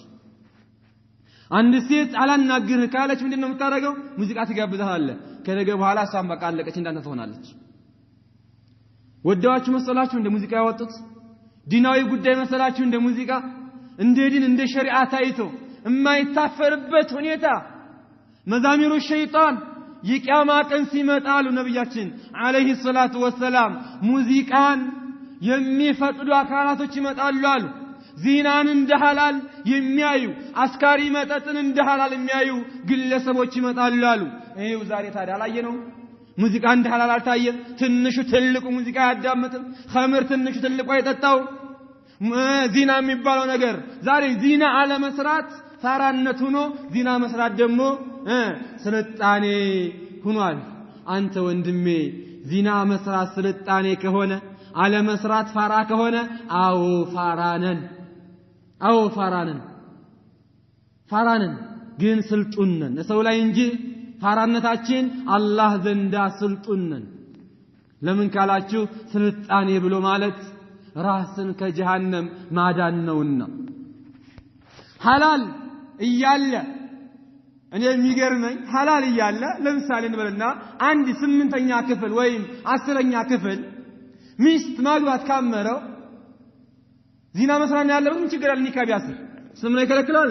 አንድ ሴት አላናግርህ ካለች ምንድነው የምታደርገው? ሙዚቃ ትጋብዛለች። ከነገ በኋላ እሷም በቃ አለቀች እንዳንተ ትሆናለች። ወዳችሁ መሰላችሁ እንደ ሙዚቃ ያወጡት? ዲናዊ ጉዳይ መሰላችሁ እንደ ሙዚቃ? እንደ ዲን እንደ ሸሪዓ ታይቶ የማይታፈርበት ሁኔታ መዛሚሩ ሸይጣን የቂያማ ቀን ሲመጣሉ ነብያችን አለይሂ ሰላቱ ወሰላም ሙዚቃን የሚፈቅዱ አካላቶች ይመጣሉ አሉ። ዚናን እንደ ሐላል የሚያዩ አስካሪ መጠጥን እንደ ሐላል የሚያዩ ግለሰቦች ይመጣሉ አሉ። ይሄው ዛሬ ታዲያ አላየነው? ሙዚቃ እንደ ሐላል አልታየም። ትንሹ ትልቁ ሙዚቃ ያዳምጥም፣ ኸምር ትንሹ ትልቁ አይጠጣው። ዚና የሚባለው ነገር ዛሬ ዚና አለመስራት ፋራነት ሆኖ ዚና መስራት ደግሞ ስልጣኔ ሆኗል። አንተ ወንድሜ ዚና መስራት ስልጣኔ ከሆነ على مسرات فارا كهونه أو فارانن جن سلطنن نسولا ينجي فارانتاችን الله زندا سلطنن ለምን ካላችሁ ስልጣኔ ብሎ ማለት ራስን ከጀሃነም ማዳን ነውና ሐላል እያለ እኔ የሚገርመኝ ሐላል እያለ ለምሳሌ እንበልና አንድ 8ኛ ክፍል ወይም 10ኛ ክፍል ሚስት ማግባት ካመረው ዚና መስራት ያለው ምን ችግር አለ? ኒካ ቢያስር ስም ላይ ከለክላል።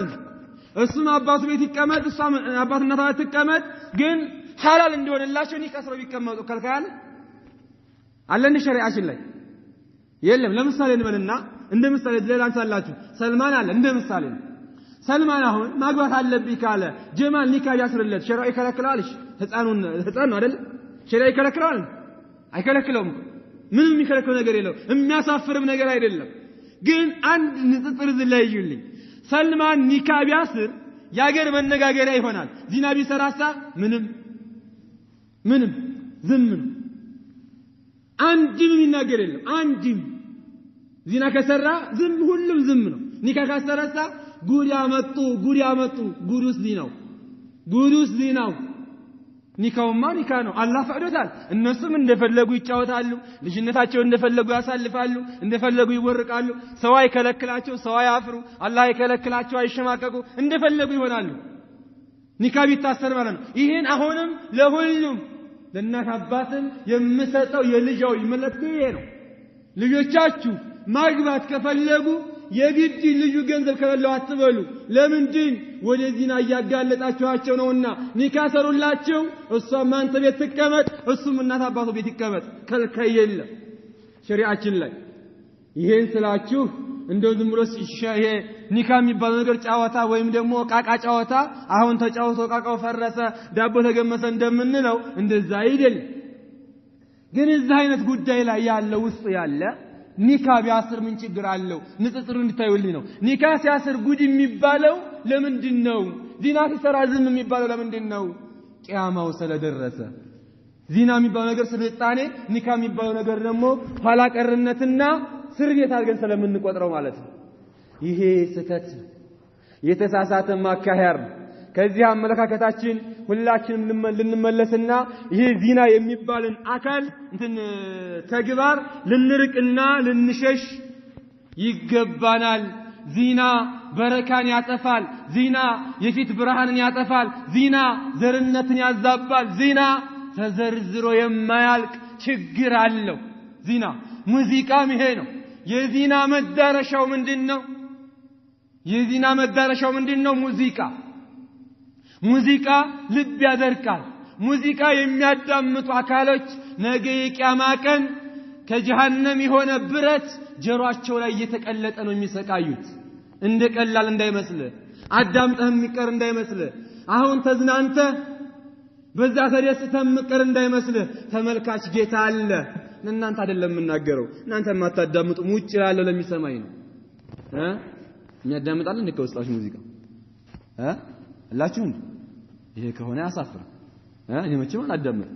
እሱም አባቱ ቤት ይቀመጥ እሷም አባትና እናቱ ትቀመጥ፣ ግን ሐላል እንደሆነላቸው ኒካ ስረው ቢቀመጡ ከልካል አለን ሸሪዓችን ላይ የለም። ለምሳሌ እንበልና እንደ ምሳሌ ለላንሳላችሁ ሰልማን አለ እንደ ምሳሌ ሰልማን አሁን ማግባት አለብኝ ካለ ጀማል ኒካ ያስርለት ሸሪዓ ይከለክላልሽ? ህፃን ነው አይደል? ሸሪዓ ይከለክላል አይከለክለውም? ምንም የሚከለክለው ነገር የለው። የሚያሳፍርም ነገር አይደለም። ግን አንድ ንጽጽር ዝላይ ይዩልኝ። ሰልማን ኒካ ቢያስር ያገር መነጋገሪያ ይሆናል። ዚና ቢሰራሳ ምንም ዝም ነው። አንድም የሚናገር የለም። አንድም ዚና ከሰራ ዝም ሁሉም ዝም ነው። ኒካ ካሰረሳ ጉድ ያመጡ ጉዱስ ዚናው ኒካውማ ኒካ ነው አላህ ፈቅዶታል እነሱም እንደፈለጉ ይጫወታሉ ልጅነታቸው እንደፈለጉ ያሳልፋሉ እንደፈለጉ ይወርቃሉ ሰው አይከለክላቸው ሰው አያፍሩ አላህ አይከለክላቸው አይሸማቀቁ እንደፈለጉ ይሆናሉ ኒካ ቢታሰር ማለት ነው ይሄን አሁንም ለሁሉም ለእናት አባትም የምሰጠው የልጃው መልእክት ይሄ ነው ልጆቻችሁ ማግባት ከፈለጉ የግድ ልጁ ገንዘብ ከሌለው አትበሉ ለምንድን ወደ ዚና ያጋለጣችኋቸው ነውና ኒካ ሰሩላቸው እሷም አንተ ቤት ትቀመጥ እሱም እናት አባቱ ቤት ይቀመጥ ከልካይ የለም ሸሪዓችን ላይ ይሄን ስላችሁ እንደው ዝም ብሎ ይሄ ኒካ የሚባለው ነገር ጫዋታ ወይም ደግሞ ቃቃ ጫዋታ አሁን ተጫውቶ ቃቃው ፈረሰ ዳቦ ተገመሰ እንደምንለው እንደዛ አይደል ግን እዛ አይነት ጉዳይ ላይ ያለ ውስጥ ያለ ኒካ ቢያስር ምን ችግር አለው ንጽጽር እንድታዩልኝ ነው ኒካ ሲያስር ጉድ የሚባለው ለምንድነው ዚና ሲሰራ ዝም የሚባለው ለምንድነው ቂያማው ስለደረሰ ዚና የሚባለው ነገር ስልጣኔ ኒካ የሚባለው ነገር ደግሞ ኋላ ቀርነትና ስር ቤት አድርገን ስለምንቆጥረው ማለት ነው ይሄ ስህተት የተሳሳተ ማካሄድ ከዚህ አመለካከታችን ሁላችንም ልንመለስና ይሄ ዚና የሚባልን አካል ተግባር ልንርቅና ልንሸሽ ይገባናል ዚና በረካን ያጠፋል ዚና የፊት ብርሃንን ያጠፋል ዚና ዘርነትን ያዛባል ዚና ተዘርዝሮ የማያልቅ ችግር አለው ዚና ሙዚቃም ይሄ ነው የዚና መዳረሻው ምንድነው የዚና መዳረሻው ምንድነው ሙዚቃ ልብ ያደርቃል ሙዚቃ የሚያዳምጡ አካሎች ነገ የቂያማ ቀን ከጀሃነም የሆነ ብረት ጀሯቸው ላይ እየተቀለጠ ነው የሚሰቃዩት እንደቀላል እንዳይመስል አዳምጠህ የሚቀር እንዳይመስል አሁን ተዝናንተ በዛ ተደስተህ የሚቀር እንዳይመስል ተመልካች ጌታ አለ እናንተ አይደለም የምናገረው እናንተ ማታዳምጡ ሙጭ ያለው ለሚሰማኝ ነው የሚያዳምጣል እንደ ከውስጣችሁ ሙዚቃ አላችሁ ይሄ ከሆነ ያሳፍራል እኔ መቼም አላዳምጥ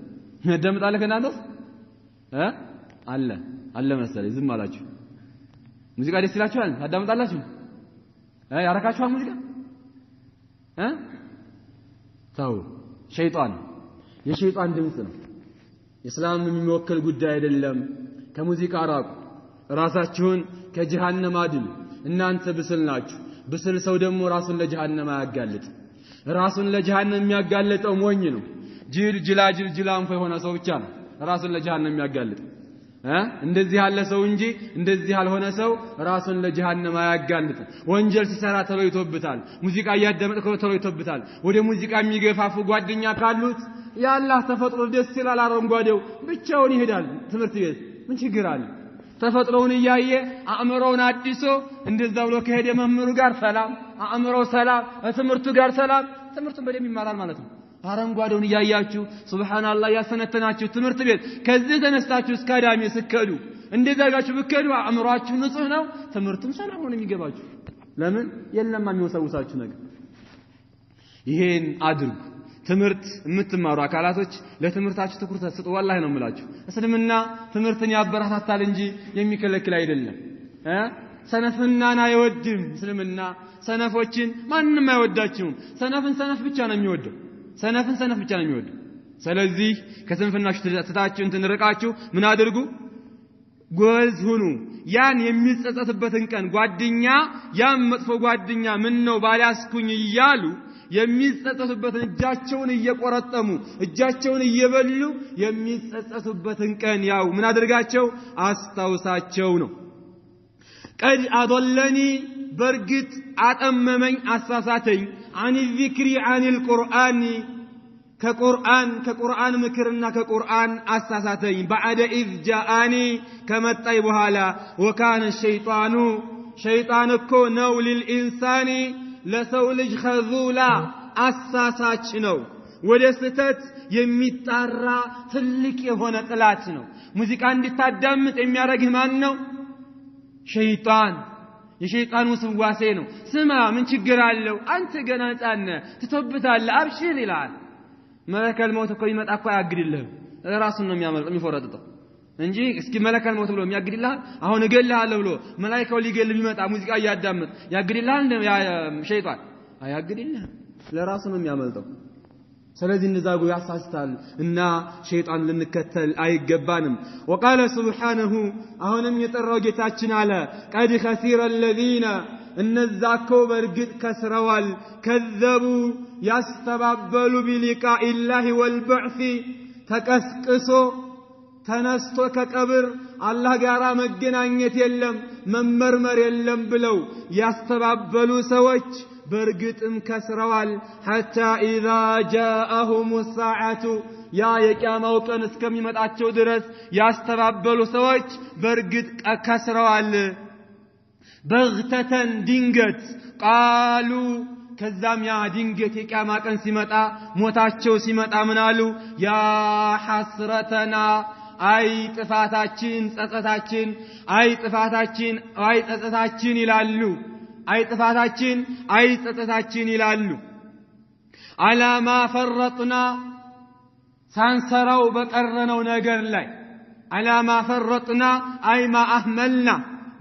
የሚያዳምጣል ከናንተስ አለ መሰለኝ ዝም አላችሁ ሙዚቃ ደስ ይላችኋል ታዳምጣላችሁ ያረካችኋል ሙዚቃ ታው ሸይጣን የሸይጣን ድምጽ ነው እስላም የሚወክል ጉዳይ አይደለም ከሙዚቃ ራቁ ራሳችሁን ከጀሃነም አድኑ እናንተ ብስል ናችሁ ብስል ሰው ደግሞ ራሱን ለጀሃነም አያጋልጥ ራሱን ለጀሃነም የሚያጋልጠው ሞኝ ነው ጅላጅል ጅላንፎ የሆነ ሰው ብቻ ነው ራሱን ለጀሃነም የሚያጋልጥ እንደዚህ ያለ ሰው እንጂ እንደዚህ ያልሆነ ሰው ራሱን ለጀሃነም አያጋልጥ ወንጀል ሲሰራ ተለይቶብታል ሙዚቃ እያዳመጠ ተለይቶብታል ወደ ሙዚቃ የሚገፋፉ ጓደኛ ካሉት ያላህ ተፈጥሮ ደስ ይላል አረንጓዴው ብቻውን ይሄዳል ትምህርት ቤት ምን ችግር አለ ተፈጥሮውን ያየ አእምሮውን አዲሶ እንደዛ ብሎ ከሄደ መምህሩ ጋር ሰላም አእምሮ ሰላም ትምህርቱ ጋር ሰላም ትምህርቱን በደም ይማራል ማለት ነው አረንጓዴውን ያያችሁ ሱብሃንአላህ ያሰነተናችሁ ትምህርት ቤት ከዚህ ተነስታችሁ እስከ አዳሚ ስከዱ እንደዛ ጋችሁ ብከዱ አእምሮአችሁ ንጹህ ነው ትምህርቱም ሰላም ሆነ የሚገባችሁ ለምን የለም የሚወሰውሳችሁ ነገር ይሄን አድርጉ ትምህርት የምትማሩ አካላቶች ለትምህርታችሁ ትኩረት ሰጡ ወላሂ ነው የምላችሁ እስልምና ትምህርትን ያበረታታል እንጂ የሚከለክል አይደለም ሰነፍናን አይወድም እስልምና ሰነፎችን ማንንም አይወዳቸውም ሰነፍን ሰነፍ ብቻ ነው የሚወደው ሰነፍ ብቻ ነው የሚወደው ስለዚህ ከስንፍናችሁ ተታችሁ እንትንርቃችሁ ምን አድርጉ ጎዝ ሁኑ ያን የሚጸጸትበትን ቀን ጓደኛ ያን መጥፎ ጓደኛ ምን ነው ባላስኩኝ እያሉ የሚጸጸቱበትን እጃቸውን እየቆረጠሙ እጃቸውን እየበሉ የሚጸጸቱበትን ቀን ያው ምን አድርጋቸው አስታውሳቸው ነው ቀድ አضلني በርግጥ አጠመመኝ አሳሳተኝ عن الذكر عن القرآن ከቁርአን ምክርና ከቁርአን አሳሳተኝ بعد إذ جاءني ከመጣይ በኋላ وكان الشيطان እኮ ነው للإنسان ለሰው ልጅ ኸዙላ አሳሳች ነው ወደ ስተት የሚጣራ ትልቅ የሆነ ጥላት ነው ሙዚቃ እንድታዳምጥ የሚያረግህ ማን ነው ሸይጣን የሸይጣን ውስዋሴ ነው ስማ ምን ችግር አለው አንተ ገና ጻነ ትተብታለህ አብሽር ይላል መለከል ሞት እኮ ይመጣ እኮ አያግድልህም ራሱን ነው የሚያመልጠው የሚፈረጥጠው እንጂ እስኪ መለከል ሞት ብሎ የሚያግድልህ አሁን እገልሃለሁ ብሎ መላእክቱ ሊገል ቢመጣ ሙዚቃ ያዳምጥ ያግድልህ እንደ ሸይጣን አያግድልህ ለራሱ ነው የሚያመልጠው ስለዚህ ንዛጉ ያሳስታል እና ሸይጣን ልንከተል አይገባንም وقال سبحانه አሁንም የጠራው ጌታችን አለ قد خسر الذين እነዛኮ በርግጥ ከስረዋል ከዘቡ ያስተባበሉ بلقاء الله والبعث ተቀስቅሶ ተነስቶ ከቀብር አላህ ጋራ መገናኘት የለም መመርመር የለም ብለው ያስተባበሉ ሰዎች በርግጥም ከስረዋል حتى اذا جاءهم الساعه ያ የቂያማው ቀን እስከሚመጣቸው ድረስ ያስተባበሉ ሰዎች በርግጥ ከስረዋል በግተተን ድንገት ቃሉ ከዛም ያ ድንገት የቂያማ ቀን ሲመጣ ሞታቸው ሲመጣ ምን አሉ ያ ሐስረተና አይ ጥፋታችን ጸጸታችን አይ ጥፋታችን አይ ጸጸታችን ይላሉ አይ ጥፋታችን አይ ጸጸታችን ይላሉ አላማ ፈረጥና ሳንሰራው በቀረነው ነገር ላይ አላማ ፈረጥና አይ ማ አህመልና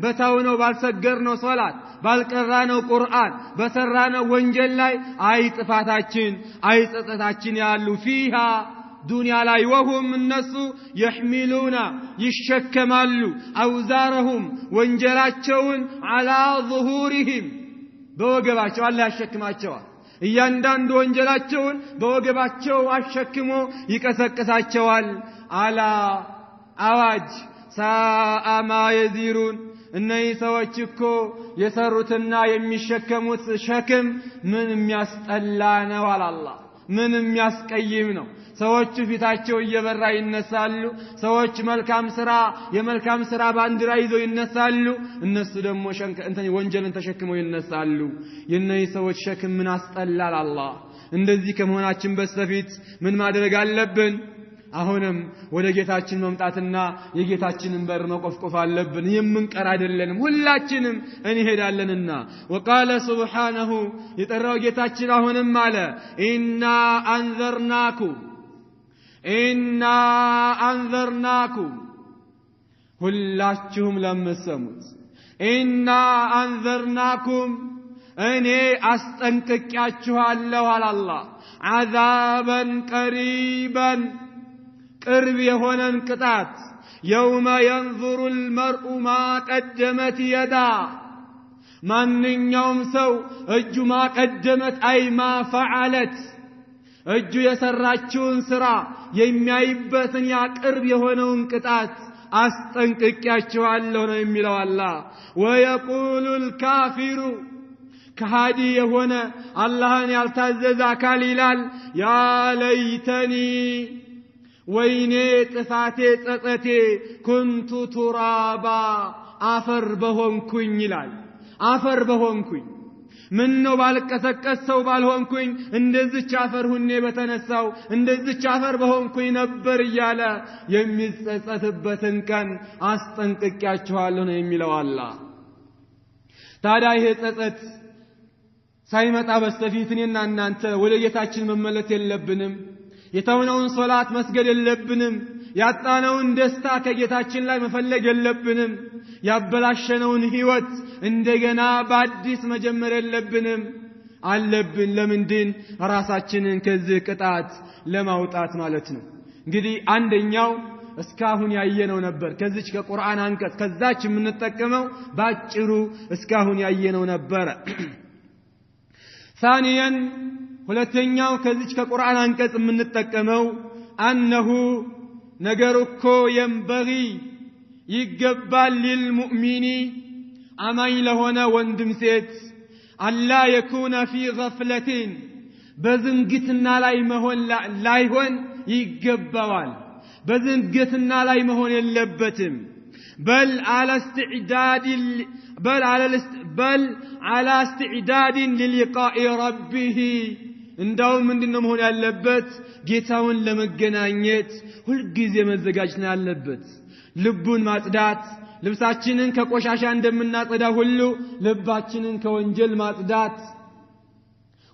በታውነው ባልሰገርነው ሶላት ባልቀራነው ቁርአን በሰራነው ወንጀል ላይ አይ ጥፋታችን አይ ጸጸታችን ያሉ ፊሃ ዱንያ ላይ ወሁም እነሱ يحملون ይሸከማሉ አውዛረሁም ወንጀላቸውን على ظهورهم በወገባቸው አላህ ያሸክማቸዋል እያንዳንዱ ወንጀላቸውን በወገባቸው አሸክሞ ይቀሰቅሳቸዋል አላ አዋጅ ሳአ ማ የዚሩን እነዚህ ሰዎች እኮ የሰሩትና የሚሸከሙት ሸክም ምን የሚያስጠላ ነው አላህ ምን የሚያስቀይም ነው ሰዎች ፊታቸው እየበራ ይነሳሉ ሰዎች የመልካም ስራ ባንዲራ ይዘው ይነሳሉ እነሱ ደግሞ ወንጀልን ተሸክመው ይነሳሉ የነዚህ ሰዎች ሸክም ምን አስጠላል አላህ እንደዚህ ከመሆናችን በስተፊት ምን ማድረግ አለብን አሁንም ወደ ጌታችን መምጣትና የጌታችንን በር መቆፍቆፍ አለብን የምንቀር አይደለንም ሁላችንም እንሄዳለንና وقال سبحانه የጠራው ጌታችን አሁንም አለ ኢና አንዘርናኩም ሁላችሁም ለምትሰሙት ኢና አንዘርናኩም እኔ አስጠንቅቄያችኋለሁ አላህ عذابا قريبا ቅርብ የሆነን ቅጣት يوم ينظر المرء ما قدمت يده ማንኛውም ሰው እጁ ማቀደመት አይ ማ ፈዓለት እጁ የሰራችውን ስራ የሚያይበትን ያ ቅርብ የሆነውን ቅጣት አስጠንቅቄያችኋለሁ ነው የሚለው አላህ ويقول الكافر ከሃዲ የሆነ አላህን ያልታዘዘ አካል ይላል ያ ለይተኒ ወይኔ ጥፋቴ ጸጸቴ ኩንቱ ቱራባ አፈር በሆንኩኝ ይላል አፈር በሆንኩኝ ምን ነው ባልቀሰቀስ ሰው ባልሆንኩኝ እንደዚች አፈር ሁኔ በተነሳው እንደዚች አፈር በሆንኩኝ ነበር እያለ የሚጸጸትበትን ቀን አስጠንቅቄያችኋለሁ ነው የሚለው አላህ ታዲያ ይሄ ጸጸት ሳይመጣ በስተፊት እኔና እናንተ ወደ ጌታችን መመለስ የለብንም የተውነውን ሶላት መስገድ የለብንም ያጣነውን ደስታ ከጌታችን ላይ መፈለግ የለብንም ያበላሸነውን ህይወት እንደገና በአዲስ መጀመር የለብንም አለብን ለምንድን ራሳችንን ከዚህ ቅጣት ለማውጣት ማለት ነው እንግዲህ አንደኛው እስካሁን ያየነው ነበር ከዚች ከቁርአን አንቀጽ ከዛች የምንጠቀመው ባጭሩ እስካሁን ያየነው ነበር ثانيا ሁለተኛው ከዚች ከቁርአን አንቀጽ የምንጠቀመው አንሁ ነገርኮ ينبغي ይገባል للمؤمن አማኝ ለሆነ ወንድም ሴት አላ يكون في غفلة በዝንግትና ላይ መሆን ላይሆን ይገባዋል በዝንግትና ላይ መሆን የለበትም بل على استعداد للقاء ربه እንዳው ምንድነው መሆን ያለበት ጌታውን ለመገናኘት ሁሉ ጊዜ መዘጋጀት ነው ያለበት ልቡን ማጽዳት ልብሳችንን ከቆሻሻ እንደምናጸዳ ሁሉ ልባችንን ከወንጀል ማጽዳት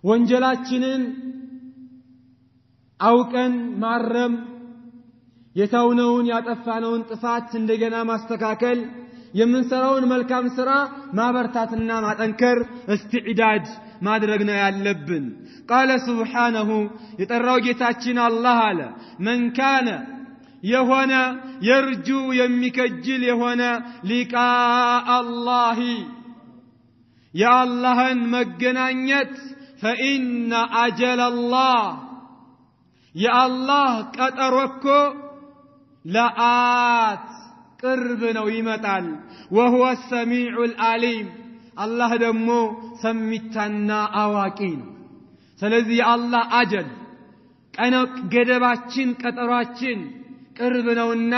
ወንጀላችንን አውቀን ማረም የተውነውን ያጠፋነውን ጥፋት እንደገና ማስተካከል የምንሰራውን መልካም ስራ ማበርታትና ማጠንከር استعداد ማድረግ ነው ያለብን قال سبحانه የጠራው ጌታችን አላህ አለ من كان የሆነ የርጁ የሚከጅል የሆነ ሊቃ الله የአላህን መገናኘት فإن أجل الله يا الله قطركو لآت ቅርብ ነው ይመጣል وهو السميع العليم الله ደግሞ ሰሚታና አዋቂ ነው ስለዚህ የአላህ አጀል ቀነ ገደባችን ቀጠሯችን ቅርብ ነውና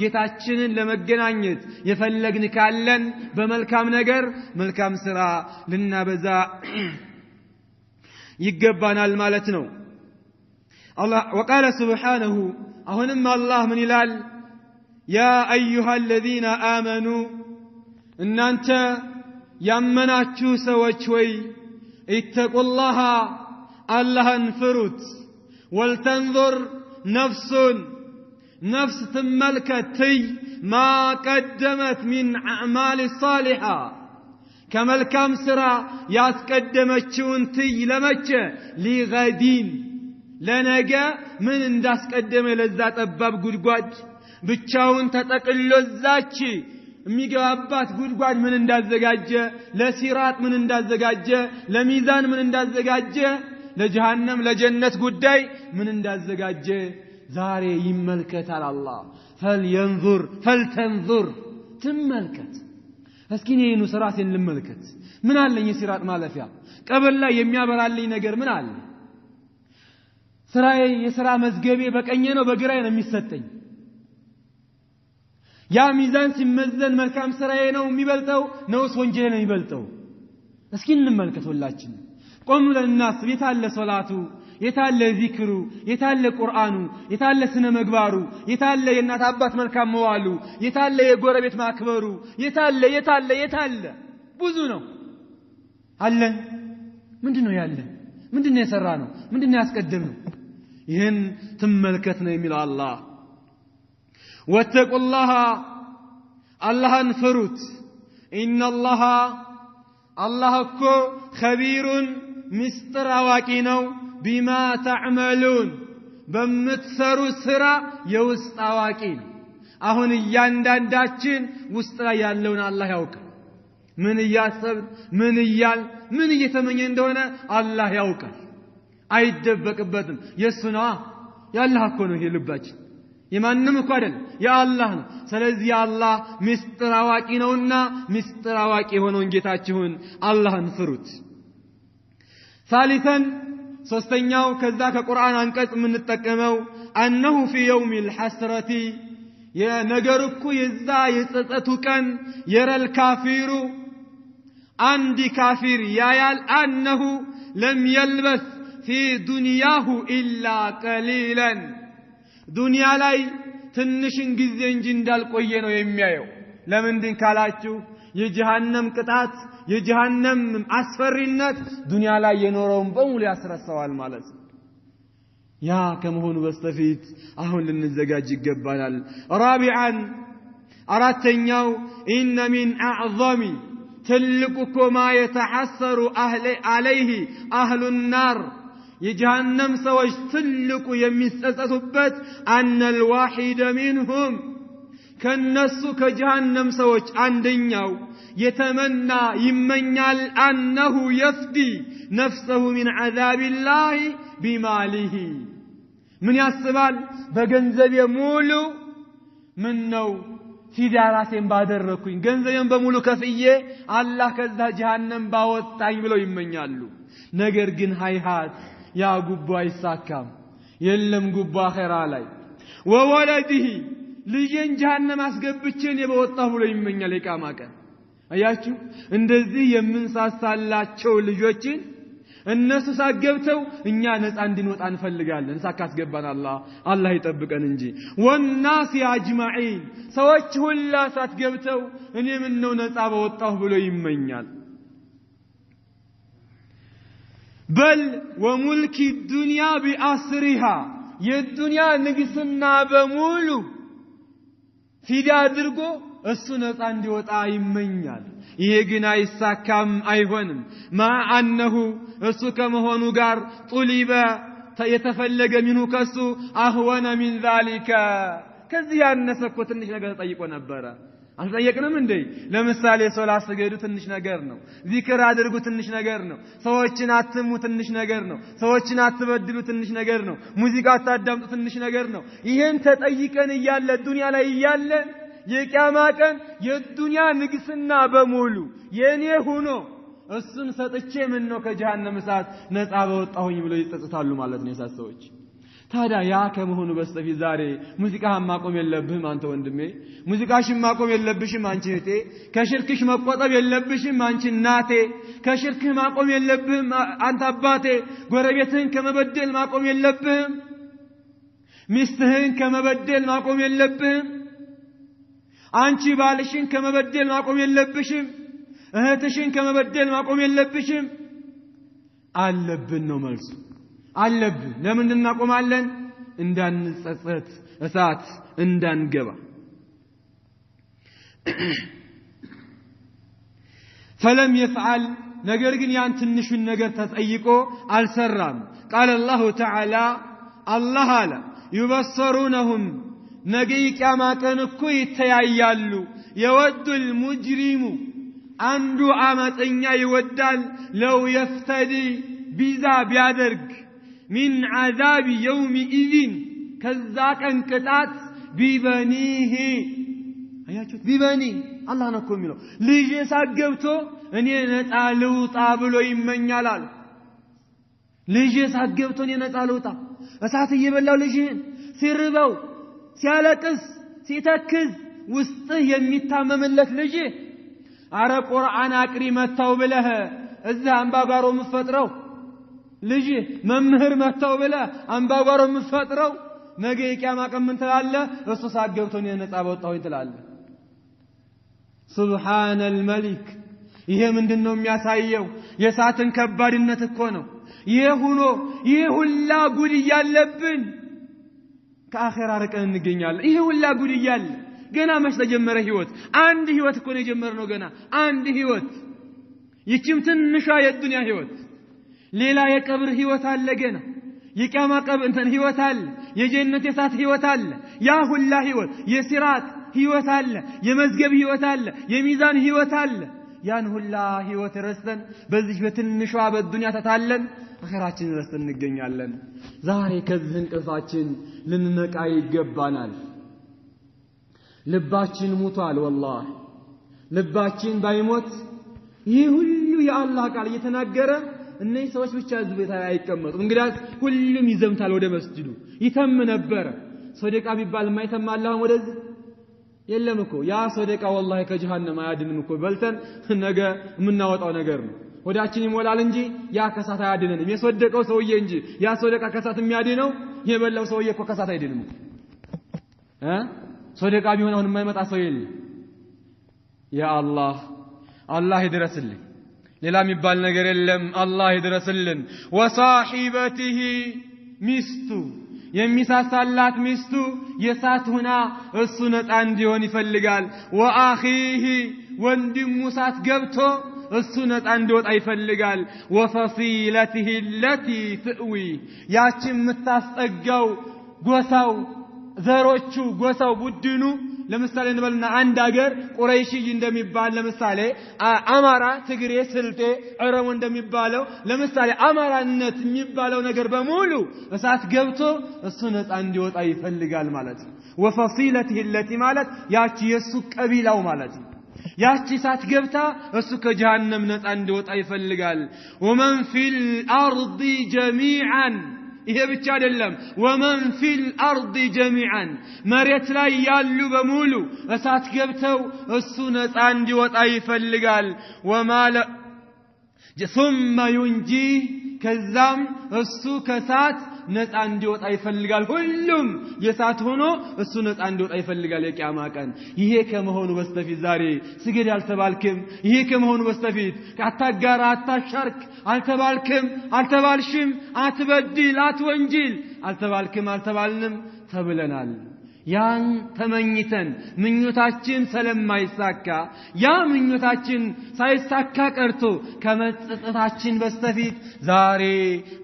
ጌታችንን ለመገናኘት የፈለግን ካለን በመልካም ነገር መልካም ስራ ልናበዛ ይገባናል ማለት ነው الله وقال سبحانه أهنم الله من إلال يا أيها الذين آمنوا إن أنت يمناتشو سوچوي اتقوا الله الله انفرت ولتنظر نفس تملكتي ما قدمت من أعمال الصالحة كملكام سرا ياسقدمچون تي لمچ لغدين ለነገ ምን እንዳስቀደመ ለዛ ጠባብ ጉድጓድ ብቻውን ተጠቅሎ ዛች የሚገባባት ጉድጓድ ምን እንዳዘጋጀ ለሲራጥ ምን እንዳዘጋጀ ለሚዛን ምን እንዳዘጋጀ ለጀሃነም ለጀነት ጉዳይ ምን እንዳዘጋጀ ዛሬ ይመልከታል አላህ فلتنظر ትመልከት እስኪ ነይኑ ስራሴን ልመልከት ምን አለኝ ሲራጥ ማለፊያ ቀበል ላይ የሚያበራልኝ ነገር ምን አለ ስራዬ የሥራ መዝገቤ በቀኝ ነው በግራዬ ነው የሚሰጠኝ ያ ሚዛን ሲመዘን መልካም ስራዬ ነው የሚበልጠው ነውስ ወንጀሌ ነው የሚበልጠው እስኪ እንመልከት ሁላችን ቆም ብለን እናስብ የታለ ሶላቱ የታለ ዚክሩ የታለ ቁርአኑ የታለ ስነ ምግባሩ የታለ የእናት አባት መልካም መዋሉ የታለ የጎረቤት ማክበሩ የታለ ብዙ ነው አለን ምንድነው ያለን ምንድነው የሰራነው ምንድነው ያስቀደምነው ይህን ትመልከት ነው የሚለው አላህ ወተቁላህ አላህን ፍሩት ኢነላህ አላህ እኮ ኸቢሩን ምስጥር አዋቂ ነው ቢማ ተዕመሉን በምትሰሩ ስራ የውስጥ አዋቂ ነው አሁን እያንዳንዳችን ውስጥ ላይ ያለውን አላህ ያውቃል ምን እያሰብ ምን እየተመኘ እንደሆነ አላህ ያውቃል አይደበቅበትም የሱና ያላህ እኮ ነው ይሄ ልባችን የማንንም እኮ አይደል ያአላህ ነው ስለዚህ አላህ ምስጥር አዋቂ ነውና ምስጥር አዋቂ ሆነውን ጌታችሁን አላህን ፍሩት ثالثا ሶስተኛው ከዛ ከቁርአን አንቀጽ የምንጠቀመው انه في يوم الحسرة የነገር እኮ የዛ የጸጸቱ ቀን የረል ካፊሩ አንድ ካፊር ያያል انه لم يلبث في دنياه الا قليلا ዱንያ ላይ ትንሽን ጊዜ እንጂ እንዳልቆየ ነው የሚያየው ለምንድን ካላችሁ የጀሃነም ቅጣት የጀሃነም አስፈሪነት ዱንያ ላይ የኖረውን በሙሉ ያስረሳዋል ማለት ነው ያ ከመሆኑ በስተፊት አሁን ልንዘጋጅ ይገባናል ራቢዓን አራተኛው ኢነ ሚን አዕظሚ ትልቁ ማ የተሐሰሩ አለይሂ አህሉ النار የጀሃነም ሰዎች ትልቁ የሚጸጸቱበት አነ الواحد منهم ከነሱ ከጀሃነም ሰዎች አንደኛው የተመና ይመኛል አንሁ يفدي نفسه من عذاب الله بماله ምን ያስባል በገንዘብ ሙሉ ምን ነው ፊዳራሴን ባደረኩኝ ገንዘቤን በሙሉ ከፍዬ አላህ ከዛ ጀሃነም ባወጣኝ ብለው ይመኛሉ ነገር ግን ሃይሃት ያ ጉቦ አይሳካም የለም ጉቦ አኺራ ላይ ወወለዲሂ ልጅን ጀሃነም አስገብቼን የበወጣሁ ብሎ ይመኛል የቂያማ ቀን አያችሁ እንደዚህ የምንሳሳላቸው ልጆችን እነሱ ሳገብተው እኛ ነፃ እንድንወጣ እንፈልጋለን ሳካስገባን አላህ ይጠብቀን እንጂ ወናስ አጅማዒን ሰዎች ሁላ ሳትገብተው እኔ ምን ነው ነፃ በወጣሁ ብሎ ይመኛል بل وملك الدنيا بأسرها የዱንያ ንግስና በሙሉ ፊዳ አድርጎ እሱ ነፃ እንዲወጣ ይመኛል ይሄ ግን አይሳካም አይሆንም ማ አንሁ እሱ ከመሆኑ ጋር ጡሊበ የተፈለገ ምኑ ከሱ አህወነ ሚን ذلك ከዚህ ያነሰኮ ትንሽ ነገር ጠይቆ ነበር አልጠየቅንም እንዴ ለምሳሌ ሶላት ስገዱ ትንሽ ነገር ነው ዚክር አድርጉ ትንሽ ነገር ነው ሰዎችን አትሙ ትንሽ ነገር ነው ሰዎችን አትበድሉ ትንሽ ነገር ነው ሙዚቃ አታዳምጡ ትንሽ ነገር ነው ይሄን ተጠይቀን ይያለ ዱንያ ላይ ይያለ የቂያማ ቀን የዱንያ ንግስና በሙሉ የኔ ሆኖ እሱን ሰጥቼ ምን ነው ከጀሃነም እሳት ነፃ በወጣሁኝ ብለው ይጸጸታሉ ማለት ነው የሳሰዎች ታዲያ ያ ከመሆኑ በስተፊት ዛሬ ሙዚቃህን ማቆም የለብህም አንተ ወንድሜ ሙዚቃሽን ማቆም የለብሽም አንቺ እህቴ ከሽርክሽ መቆጠብ የለብሽም አንቺ እናቴ ከሽርክህ ማቆም የለብህም አንተ አባቴ ጎረቤትህን ከመበደል ማቆም የለብህም ሚስትህን ከመበደል ማቆም የለብህም አንቺ ባልሽን ከመበደል ማቆም የለብሽም እህትሽን ከመበደል ማቆም የለብሽም አለብን ነው መልሱ አለብን ለምን እናቆማለን እንዳንጸጸት እሳት እንዳንገባ فلم يفعل ነገር ግን ያን ትንሹን ነገር ተጠይቆ አልሰራም قال الله تعالى الله አለ يبصرونهم ነገ ቂያማ ቀን እኮ ይተያያሉ يود المجرم አንዱ አመፀኛ ይወዳል ለው يفتدي ቢዛ ቢያደርግ من عذاب يومئذ كذا كان قطات ببنيه አያችሁ ቢበኒ አላህ ነው እኮ የሚለው ልጅ ሳገብቶ እኔ ነፃ ልውጣ ብሎ ይመኛል አለ ልጅ ሳገብቶ እኔ ነፃ ልውጣ እሳት እየበላው ልጅህን ሲርበው ሲያለቅስ ሲተክዝ ውስጥ የሚታመምለት ልጅ አረ ቁርአን አቅሪ መታው ብለህ እዛ አንባጓሮ ምፈጥረው ልጅ መምህር መታው ብለህ አንባጓሮ ምፈጥረው ነገ የቂያማ ቀን ምን ትላለህ እሱ ሳገብቶ እኔ ነፃ ወጣሁኝ ትላለህ ሱብሃነል መሊክ ይሄ ምንድነው የሚያሳየው የሳትን ከባድነት እኮ ነው ይሄ ሆኖ ይሄ ሁላ ጉድ ያለብን ከአኺራ ርቀን እንገኛለን ይሄ ሁላ ጉድ ያለ ገና መች ተጀመረ ህይወት አንድ ህይወት እኮ ነው የጀመርነው ገና አንድ ህይወት ይችም ትንሿ የዱንያ ህይወት ሌላ የቀብር ህይወት አለ ገና የቂያማ ቀብር እንትን ህይወት አለ የጀነት የሳት ህይወት አለ ያ ሁላ ህይወት የሲራት ህይወት አለ የመዝገብ ህይወት አለ የሚዛን ህይወት አለ ያን ሁላ ህይወት ረስተን በዚህ በትንሿ በዱንያ ተታለን አኺራችን ረስተን እንገኛለን ዛሬ ከዚህ እንቅልፋችን ልንነቃ ይገባናል ልባችን ሞቷል والله ልባችን ባይሞት ይህ ሁሉ የአላህ ቃል እየተናገረ እነዚህ ሰዎች ብቻ እዚህ ቤት አይቀመጡም እንግዲያስ ሁሉም ይዘምታል ወደ መስጂዱ ይተም ነበር ሶደቃ ቢባል ማይተም አላህ ወደዚህ የለም እኮ ያ ሶደቃ والله ከጀሃነም አያድንም እኮ በልተን ነገ የምናወጣው ነገር ነው ወዳችን ይሞላል እንጂ ያ ከሳት አያድነንም የሶደቀው ሰውዬ እንጂ ያ ሶደቃ ከሳት የሚያድነው የበላው ሰውዬ እኮ ከሳት አይድንም ሶደቃ ቢሆን አሁን የማይመጣ ሰው የለም ያ አላህ ይድረስልኝ ሌላ የሚባል ነገር የለም አላህ ይድረስልን ወሳሂበቲሂ ሚስቱ የሚሳሳላት ሚስቱ የሳት ሆና እሱ ነፃ እንዲሆን ይፈልጋል ወአኺሂ ወንድሙ ሳት ገብቶ እሱ ነፃ እንዲወጣ ይፈልጋል ወፈሲለቲሂ التي تؤوي ያቺ የምታስጠጋው ጎሳው ዘሮቹ ጎሳው ቡድኑ ለምሳሌ እንበልና አንድ ሀገር ቁረይሺ እንደሚባል ለምሳሌ አማራ ትግሬ ስልጤ ኦሮሞ እንደሚባለው ለምሳሌ አማራነት የሚባለው ነገር በሙሉ እሳት ገብቶ እሱ ነፃ እንዲወጣ ይፈልጋል ማለት ነው ወፈሲለቲሂ التي ማለት ያቺ የሱ ቀቢላው ማለት ነው ያቺ እሳት ገብታ እሱ ከጀሃነም ነፃ እንዲወጣ ይፈልጋል ወመን ፊል አርዲ ጀሚዓን ይሄ ብቻ አይደለም ወመን ፊል አርዲ ጀሚዓን መሬት ላይ ያሉ በሙሉ እሳት ገብተው እሱ ነፃ እንዲወጣ ይፈልጋል ወማለ ثم ينجي ከዛም እሱ ከሳት ነፃ እንዲወጣ ይፈልጋል ሁሉም የሳት ሆኖ እሱ ነፃ እንዲወጣ ይፈልጋል የቂያማ ቀን ይሄ ከመሆኑ በስተፊት ዛሬ ስገድ አልተባልክም ይሄ ከመሆኑ በስተፊት አታጋራ አታሻርክ አልተባልክም አልተባልሽም አትበድል አትወንጅል አልተባልክም አልተባልንም ተብለናል ያን ተመኝተን ምኞታችን ስለማይሳካ ያ ምኞታችን ሳይሳካ ቀርቶ ከመጸጸታችን በስተፊት ዛሬ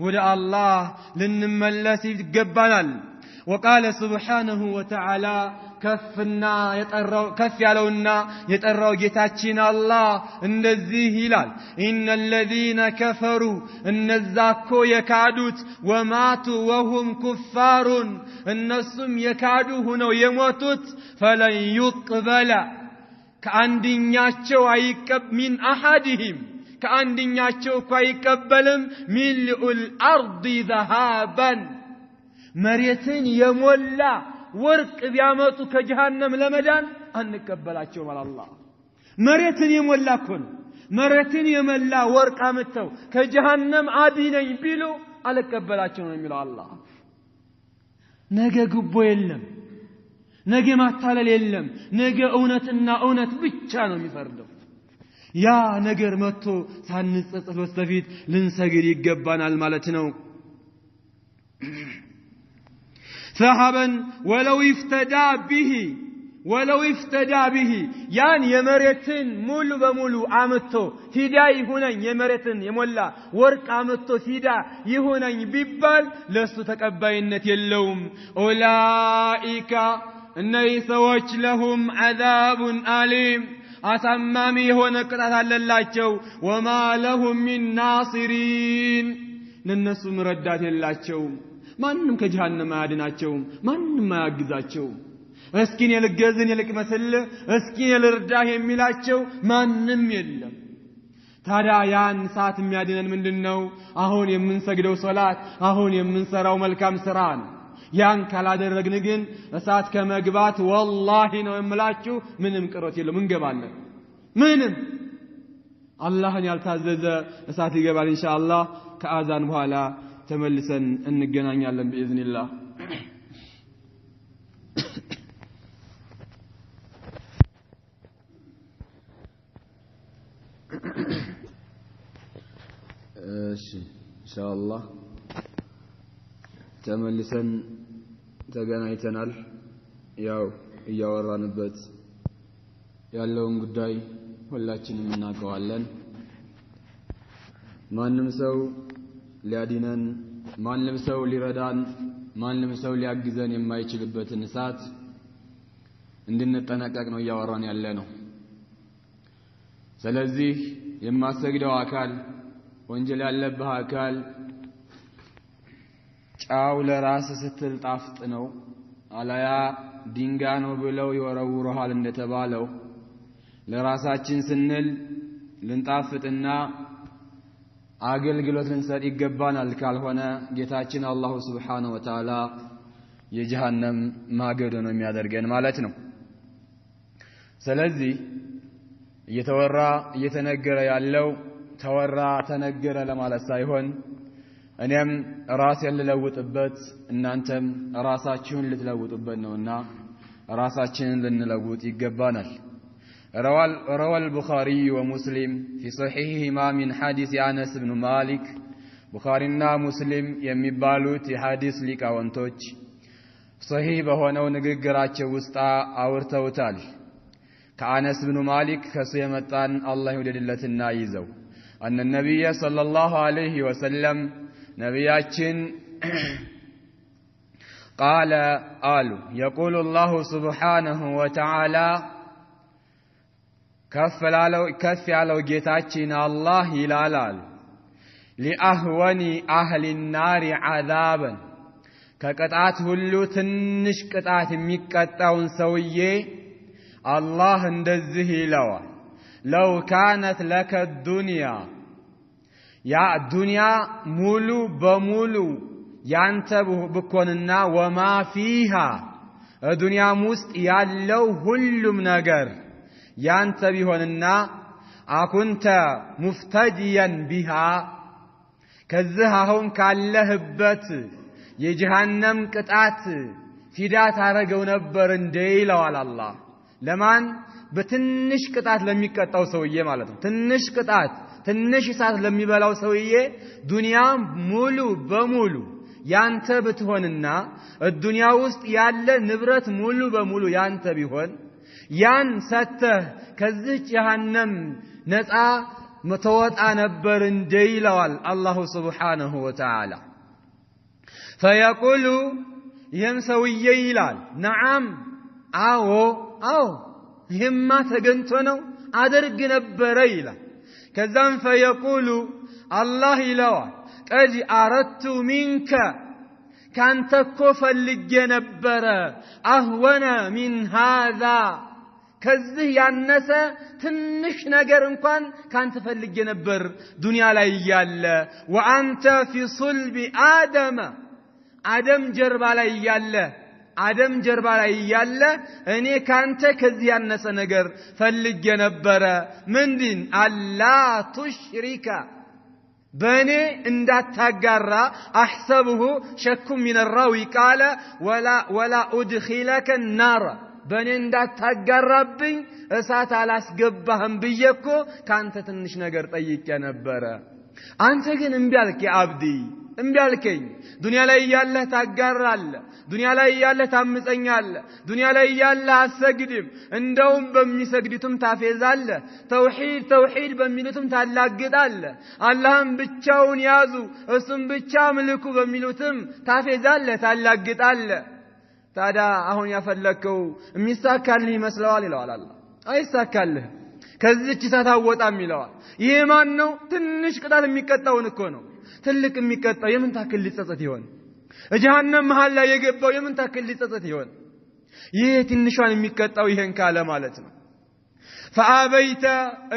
ወደ አላህ ልንመለስ ይገባናል። وقال سبحانه وتعالى كف يالونا يطراو ጌታችን አላህ እንደዚህ ይላል ان الذين كفروا እነዛኮ የካዱት ወማቱ وهم كفار እነሱም የካዱ ሆነው የሞቱት فلن يقبل ከአንድኛቸው ሚን احدهم ከአንድኛቸው አይቀበልም ሚልኡ الارض ذهبا መሬትን የሞላ ወርቅ ቢያመጡ ከጀሃነም ለመዳን አንቀበላቸው አላህ መሬትን የሞላ ኮን መሬትን የሞላ ወርቅ አመጣው ከጀሃነም አድነኝ ቢሉ አልቀበላቸው ነው የሚለው አላህ። ነገ ግቦ የለም፣ ነገ ማታለል የለም፣ ነገ እውነትና እውነት ብቻ ነው የሚፈርደው። ያ ነገር መጥቶ ሳንጸጸት በስተፊት ልንሰግድ ይገባናል ማለት ነው። ذهبا ولو افتدى به ያን የመሬትን ሙሉ በሙሉ አመጥቶ ፊዳ ይሁነኝ የመሬትን የሞላ ወርቅ አመጥቶ ፊዳ ይሁነኝ ቢባል ለሱ ተቀባይነት የለውም። ኡላኢካ እነዚህ ሰዎች ለሁም ዐዛቡን አሊም አሳማሚ የሆነ ቅጣት አለላቸው። ወማ ለሁም ሚን ናሲሪን ለነሱ ረዳት የላቸውም። ማንንም ከጀሃነም አያድናቸውም፣ ማንንም አያግዛቸውም። እስኪን የልገዝን የልቅመስል እስኪን የልርዳህ የሚላቸው ማንም የለም። ታዲያ ያን ሰዓት የሚያድነን ምንድነው? አሁን የምንሰግደው ሶላት፣ አሁን የምንሰራው መልካም ስራ ነው። ያን ካላደረግን ግን እሳት ከመግባት ወላሂ ነው የምላችሁ ምንም ቅሮት የለም፣ እንገባለን። ምንም አላህን ያልታዘዘ እሳት ይገባል ኢንሻአላህ። ከአዛን በኋላ ተመልሰን እንገናኛለን በኢዝኒላህ። እሺ ኢንሻአላህ ተመልሰን ተገናኝተናል። ያው እያወራንበት ያለውን ጉዳይ ሁላችንም እናውቀዋለን። ማንም ሰው ሊያድነን፣ ማንም ሰው ሊረዳን፣ ማንም ሰው ሊያግዘን የማይችልበትን እሳት እንድንጠነቀቅ ነው እያወራን ያለ ነው። ስለዚህ የማሰግደው አካል፣ ወንጀል ያለበት አካል ጫው ለራስ ስትል ጣፍጥ ነው አላያ ድንጋይ ነው ብለው ይወረውሩሃል እንደተባለው ለራሳችን ስንል ልንጣፍጥና አገልግሎት ልንሰጥ ይገባናል። ካልሆነ ጌታችን አላሁ ሱብሓነሁ ወተዓላ የጀሃነም ማገዶ ነው የሚያደርገን ማለት ነው። ስለዚህ እየተወራ እየተነገረ ያለው ተወራ ተነገረ ለማለት ሳይሆን እኔም ራሴን ልለውጥበት እናንተም ራሳችሁን ልትለውጡበት ነውና ራሳችንን ልንለውጥ ይገባናል። روى البخاري ومسلم في صحيحهما من حديث أنس بن مالك بخارينا مسلم የሚባሉት የሐዲስ ሊቃውንቶች صحيح በሆነው ንግግራቸው ውስጥ አውርተውታል። ከአነስ ብኑ ማሊክ ከሱ የመጣን አላህ ይወደድለትና ይዘው أن النبي صلى الله عليه وسلم ነቢያችን قال يقول الله سبحانه وتعالى ከፍ ያለው ጌታችን አላህ ይላል لأهون أهل النار عذابا ከቅጣት ሁሉ ትንሽ ቅጣት የሚቀጣውን ሰውዬ አላህ እንደዚህ ይለዋል لو كانت لك الدنيا ያ ዱንያ ሙሉ በሙሉ ያንተ ብኮንና ወማ ፊሃ ዱንያም ውስጥ ያለው ሁሉም ነገር ያንተ ቢሆንና አኩንተ ሙፍተዲያን ቢሃ ከዚህ አሁን ካለህበት የጀሃነም ቅጣት ፊዳ ታረገው ነበር እንደ ይለዋል አላህ። ለማን? በትንሽ ቅጣት ለሚቀጣው ሰውዬ ማለት ነው። ትንሽ ቅጣት ትንሽ እሳት ለሚበላው ሰውዬ ዱንያ ሙሉ በሙሉ ያንተ ብትሆንና الدنيا ውስጥ ያለ ንብረት ሙሉ በሙሉ ያንተ ቢሆን ያን ሰተህ ከዚህ ጀሃነም ነፃ መተወጣ ነበር እንደ ይለዋል አላሁ Subhanahu Wa Ta'ala فيقول ይህም ሰውዬ ይላል ነዓም አዎ ይህማ ተገንቶ ነው አደርግ ነበረ ይላል ከዛም فيقول الله ይለዋል قد أردت منك ካንተ እኮ ፈልጌ ነበረ አህወነ من هذا ከዚህ ያነሰ ትንሽ ነገር እንኳን ካንተ ፈልጌ ነበር ዱንያ ላይ ያለ وأنت في صلب آدم ጀርባ ላይ ያለ እኔ ካንተ ከዚህ ያነሰ ነገር ፈልጌ ነበረ ምንድን አላ تشرك በኔ እንዳታጋራ احسبه شك من الراوي قال ولا ادخلك النار በኔ እንዳታጋራብኝ እሳት አላስገባህም ብየኮ ካንተ ትንሽ ነገር ጠይቄ ነበረ አንተ ግን እምቢ አልክ አብዲ እምቢ አልከኝ ዱንያ ላይ ያለህ ታጋራለህ ዱንያ ላይ ያለህ ታምፀኛለህ ዱንያ ላይ ያለህ አሰግድም እንደውም በሚሰግዱትም ታፌዛለህ ተውሂድ በሚሉትም ታላግጣለህ አላህን ብቻውን ያዙ እሱም ብቻ ምልኩ በሚሉትም ታፌዛለህ ታላግጣለህ ታዲያ አሁን ያፈለከው የሚሳካልህ ይመስለዋል ይለዋል አላህ አይሳካልህ ከዚህች ሳታወጣም ይለዋል ይሄ ማን ነው ትንሽ ቅጣት የሚቀጣውን እኮ ነው ትልቅ የሚቀጣው የምን ታክል ሊጸጸት ይሆን ጀሃነም መሃል ላይ የገባው የምን ታክል ሊጸጸት ይሆን ይሄ ትንሿን የሚቀጣው ይሄን ካለ ማለት ነው فابيت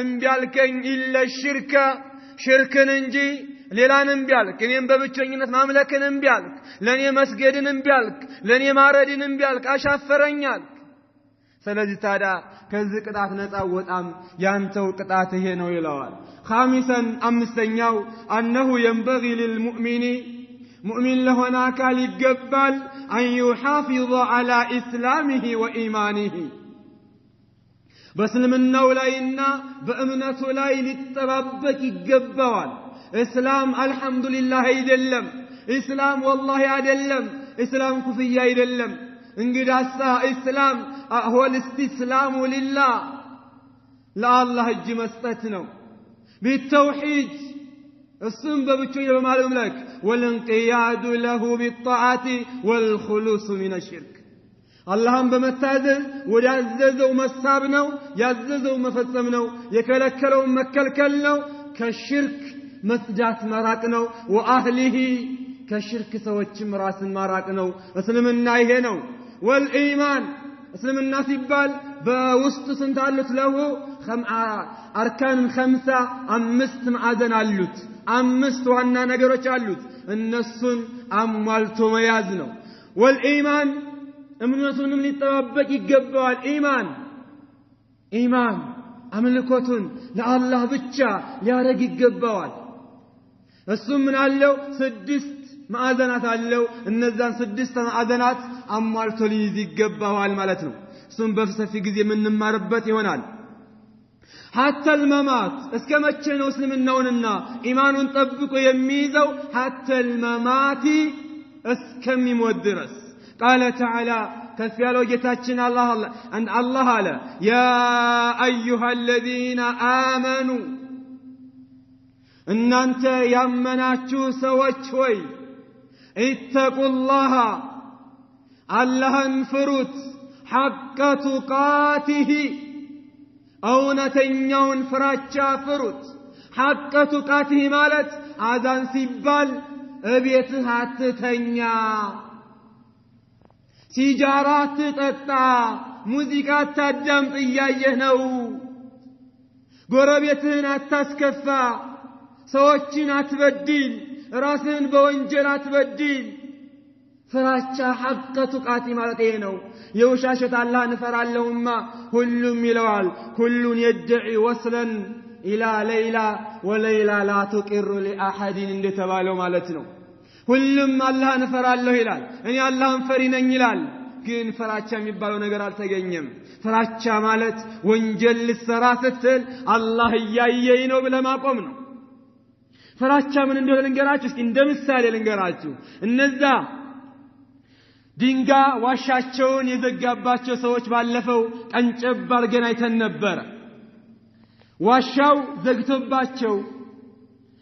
እንቢያልከኝ ኢለ ሽርክን እንጂ ሌላን እንቢያልክ እኔም በብቸኝነት ማምለክን እንቢያልክ ለኔ መስገድን እንቢያልክ ለኔ ማረድን እንቢያልክ አሻፈረኛል ስለዚህ ታዲያ ከዚህ ቅጣት ነፃ ወጣም ያንተው ቅጣት ይሄ ነው ይለዋል خامسا አምስተኛው انه ينبغي للمؤمن مؤمن لهنا አካል ይገባል ان يحافظ على اسلامه وايمانه በእስልምናው ላይና በእምነቱ ላይ ሊጠባበቅ ይገባዋል اسلام الحمد لله አይደለም اسلام والله አይደለም اسلام ኩፍያ አይደለም እንግዳሳ اسلام هو الاستسلام لله لا الله እጅ መስጠት ነው بالتوحيد السم ببچو بمالملك والانقياد له بالطاعه والخلوص من الشرك اللهم بمتاذل ويعززوا مساب ነው ያዘዘው መፈጸም ነው የከለከለው መከልከል ነው ከሽርክ መስጃት መራቅ ነው ወአህሊሂ ከሽርክ ሰዎችም ራስን ማራቅ ነው እስልምና ይሄ ነው والإيمان እስልምና ሲባል በውስጥ ስንት አሉት له አርካን 5 አምስት ማዕዘን አሉት አምስት ዋና ነገሮች አሉት እነሱን አሟልቶ መያዝ ነው والإيمان እምነቱንም ሊጠባበቅ ይገባዋል ኢማን አምልኮቱን ለአላህ ብቻ ሊያደርግ ይገባዋል እሱም ምን አለው 6 ማዕዘናት አለው እነዛን 6 ማዕዘናት አሟልቶ ሊይዝ ይገባዋል ማለት ነው እሱም በሰፊ ጊዜ የምንማርበት ይሆናል حتى الممات እስከመቼ ነው እስልምናውንና ኢማኑን ጠብቆ የሚይዘው حتى الممات እስከሚሞት ድረስ قال تعالى كيف يالو ጌታችን الله አለ يا ايها الذين امنوا እናንተ ያመናችሁ ሰዎች ሆይ اتقوا الله اللهን ፍሩት حق تقاته እውነተኛውን ፍራቻ ፍሩት حق تقاته ማለት አዛን ሲባል እቤትህ አትተኛ ሲጃራ አትጠጣ ሙዚቃ አታዳምጥ እያየህ ነው ጎረቤትህን አታስከፋ ሰዎችን አትበድል ራስህን በወንጀል አትበድል ፍራቻ حق تقاته ማለት ይሄ ነው የውሻሸት አላህን ፈራለሁማ ሁሉም ይለዋል ሁሉን يدعي وصلا الى ليلى وليلى لا تقر لاحد እንደተባለው ማለት ነው ሁሉም አላህን ፈራለሁ ይላል እኔ አላህን ፈሪ ነኝ ይላል ግን ፍራቻ የሚባለው ነገር አልተገኘም ፍራቻ ማለት ወንጀል ልሰራ ስትል አላህ ያየኝ ነው ብለህ ማቆም ነው ፍራቻ ምን እንደሆነ ልንገራችሁ እስኪ እንደ ምሳሌ ልንገራችሁ እነዛ ድንጋ ዋሻቸውን የዘጋባቸው ሰዎች ባለፈው ቀንጨብ አድርገን አይተን ነበር ዋሻው ዘግቶባቸው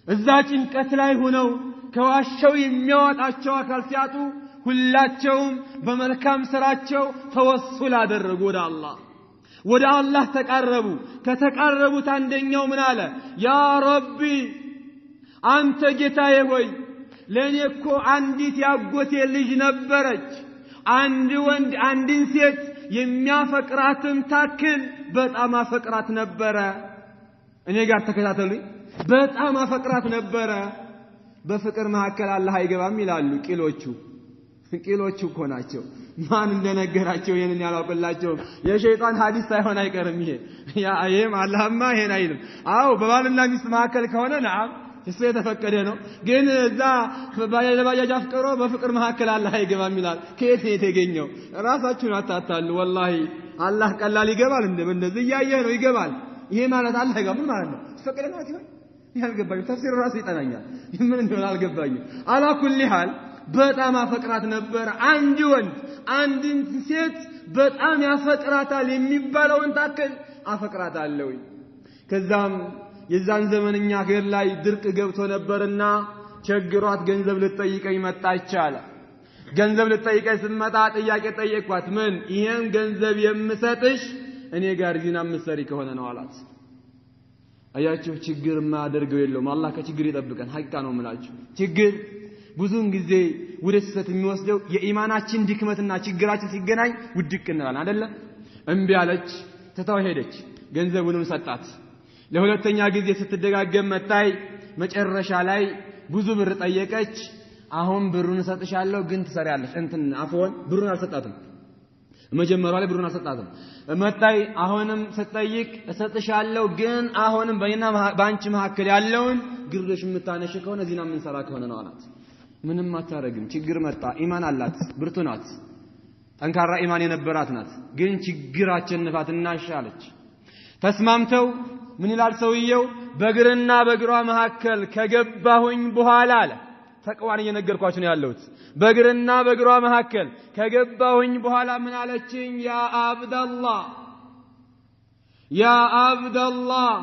እዛ ጭንቀት ላይ ሆነው ከዋሻው የሚያወጣቸው አካል ሲያጡ ሁላቸውም በመልካም ስራቸው ተወሱል አደረጉ ወደ አላህ ተቃረቡ ከተቃረቡት አንደኛው ምን አለ ያ ረቢ አንተ ጌታዬ ሆይ ለኔ እኮ አንዲት ያጎቴ ልጅ ነበረች አንድ ወንድ አንድን ሴት የሚያፈቅራትን ታክል በጣም አፈቅራት ነበረ እኔ ጋር ተከታተሉኝ በጣም አፈቅራት ነበረ በፍቅር መሐከል አላህ አይገባም ይላሉ ቂሎቹ እኮ ናቸው ማን እንደነገራቸው ይሄንን ያላውቅላቸው የሸይጣን ሐዲስ ሳይሆን አይቀርም ይሄም አላህማ ይሄን አይልም አው በባልና ሚስት መሐከል ከሆነ ነዓም እሱ የተፈቀደ ነው ግን እዛ ባጃጅ አፍቅሮ በፍቅር መሐከል አላህ አይገባም ይላል ከየት የተገኘው ራሳችሁን አታታሉ ወላሂ አላህ ቀላል ይገባል እንደዚህ ያየህ ነው ይገባል ይሄ ማለት አላህ አይገባም ማለት ነው ፍቅር ነው አይደል ያልገባኝ ተፍሲር ራሱ ይጠናኛል ምን እንደሆነ አልገባኝም አላ ኩሊ ሐል በጣም አፈቅራት ነበር አንድ ወንድ አንድን ሴት በጣም ያፈቅራታል የሚባለውን ታክል አፈቅራታለሁ ከዛም የዛን ዘመንኛ ሀገር ላይ ድርቅ ገብቶ ነበርና ቸግሯት ገንዘብ ልትጠይቀኝ መጣች አለ ገንዘብ ልትጠይቀኝ ስትመጣ ጥያቄ ጠየቅኳት ምን ይሄን ገንዘብ የምሰጥሽ እኔ ጋር ዚና ምሰሪ ከሆነ ነው አላት አያችሁ ችግር ማደርገው የለውም አላህ ከችግር ይጠብቀን ሐቂቃ ነው የምላችሁ ችግር ብዙን ጊዜ ወደ ስህተት የሚወስደው የኢማናችን ድክመትና ችግራችን ሲገናኝ ውድቅ እንላለን አይደለ እምቢ አለች ተታው ሄደች ገንዘቡንም ሰጣት ለሁለተኛ ጊዜ ስትደጋገም መጣይ መጨረሻ ላይ ብዙ ብር ጠየቀች አሁን ብሩን ሰጥሻለሁ ግን ትሰሪያለሽ አፎን ብሩን አልሰጣትም መጀመሪያ ላይ ብሩን አልሰጣትም መጣይ አሁንም ስትጠይቅ እሰጥሻለሁ ግን አሁንም በእኔና በአንቺ መሐከል ያለውን ግርዶሽ የምታነሽ ከሆነ ዚና ምን ሰራ ከሆነ ነው አላት ምንም አታረግም ችግር መጣ ኢማን አላት ብርቱ ናት ጠንካራ ኢማን የነበራት ናት ግን ችግር አቸነፋትና አሻለች ተስማምተው ምን ይላል ሰውየው በግርና በግሯ መሐከል ከገባሁኝ በኋላ አለ ተቅዋን እየነገርኳችሁ ነው ያለሁት በግርና በግሯ መሐከል ከገባሁኝ በኋላ ምን አለችኝ ያ አብደላህ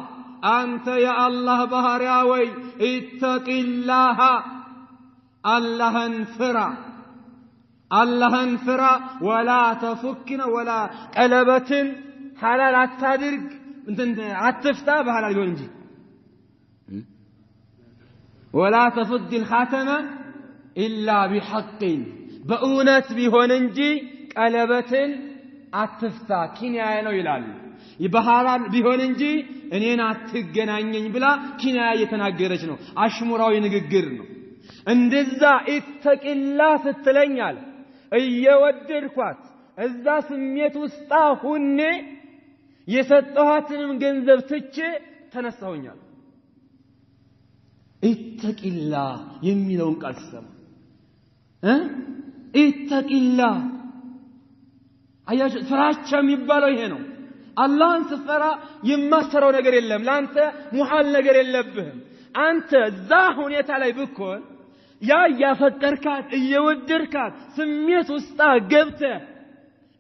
አንተ የአላህ ባህሪያ ወይ ኢተቂላህ አላህን ፍራ ወላ ተፉክነ ወላ ቀለበትን ሐላል አታድርግ አትፍታ በሐላል ቢሆን እንጂ ولا تفض الخاتم إلا بحق بأونت بهوننجي قلبتن أتفتا كناية ነው ይላል ይበሐላል ቢሆን እንጂ እኔን አትገናኘኝ ብላ ኪናያ የተናገረች ነው አሽሙራዊ ንግግር ነው እንደዛ ኢተቂላ ስትለኛል እየወደድኳት እዛ ስሜት ውስጥ ሁኔ የሰጠኋትንም ገንዘብ ትቼ ተነሳሁኛል ኢተቂላ የሚለውን ቃል ሰማ ኢተቂላ አያችሁ ፍራቻ የሚባለው ይሄ ነው አላህን ስፈራ የማሰራው ነገር የለም ላንተ ሙሐል ነገር የለብህም አንተ እዛ ሁኔታ ላይ ብኮን ያ ያፈቀርካት እየወደድካት ስሜት ውስጥ ገብተህ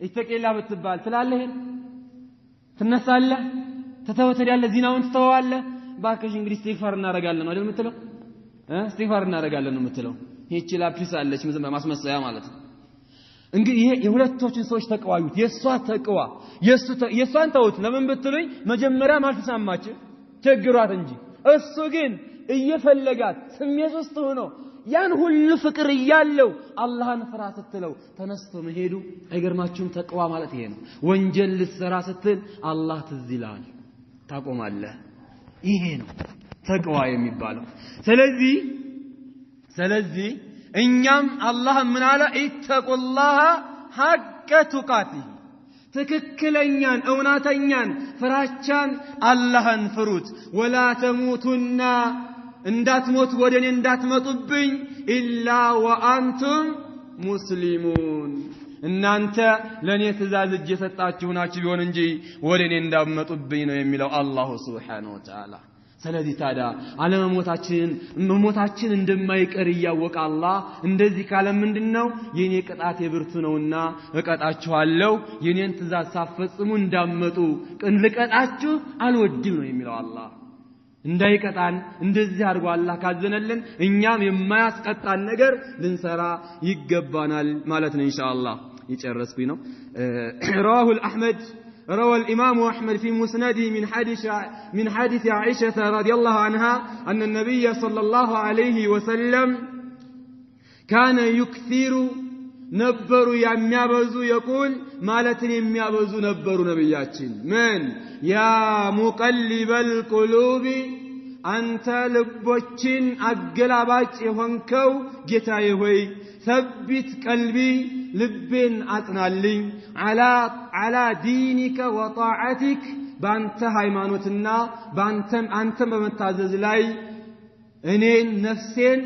ኢተቂላ ብትባል ትላለህ ትነሳለህ ተተወተዳለህ ዚናውን ትተዋለህ ባከሽ እንግዲህ ኢስቲግፋር እናረጋለን አይደል የምትለው ኢስቲግፋር እናረጋለን ነው የምትለው ይህች ላፒስ አለች ማስመሰያ ማለት ነው እንግዲህ ይሄ የሁለቶችን ሰዎች ተቀዋዩት የሷ ተቀዋ የሷን ተውት ለምን ብትሉኝ መጀመሪያ ማልተሳማች ቸግሯት እንጂ እሱ ግን እየፈለጋት ስሜት ውስጥ ሆኖ ያን ሁሉ ፍቅር እያለው አላህን ፍራ ስትለው ተነስቶ መሄዱ አይገርማችሁም ተቀዋ ማለት ይሄ ነው ወንጀል ልትሰራ ስትል አላህ ትዝ ይላል ታቆማለህ ይሄ ነው ተቅዋ የሚባለው ስለዚህ እኛም አላህ ምን አለ ኢተቁላህ ሐቀ ቱቃቲህ ትክክለኛን እውነተኛን ፍራቻን አላህን ፍሩት ወላ ተሙቱና እንዳትሞት ወደኔ እንዳትመጡብኝ ኢላ ወአንቱም ሙስሊሙን እናንተ ለኔ ትእዛዝ እየሰጣችሁ ናችሁ ቢሆን እንጂ ወደኔ እንዳትመጡብኝ ነው የሚለው አላህ Subhanahu Wa Ta'ala ስለዚህ ታዲያ መሞታችን እንደማይቀር ያወቀ አላህ እንደዚህ ካለ ምንድነው የኔ ቅጣት የብርቱ ነውና እቀጣችኋለሁ የኔን ትእዛዝ ሳፈጽሙ እንዳመጡ ልቀጣችሁ አልወድም ነው የሚለው አላህ እንዳይቀጣን እንደዚህ አድርጎ አላህ ካዘነልን እኛም የማያስቀጣን ነገር ልንሰራ ይገባናል ማለት ነው ኢንሻአላህ يجرسكي ነው رواه الأحمد روى الإمام أحمد في مسنده من حديث عائشة رضي الله عنها أن النبي صلى الله عليه وسلم كان يكثر نبر يميابزو يقول مالتني يميابزو نبر نبياتين من يا مقلب القلوب أنت لبوچين أقلاباچ يهونكو جتاي هوي ثبت قلبي لبين أطنالين على دينك وطاعتك بانت هايمانوتنا أنت بمتازز لاي انين نفسين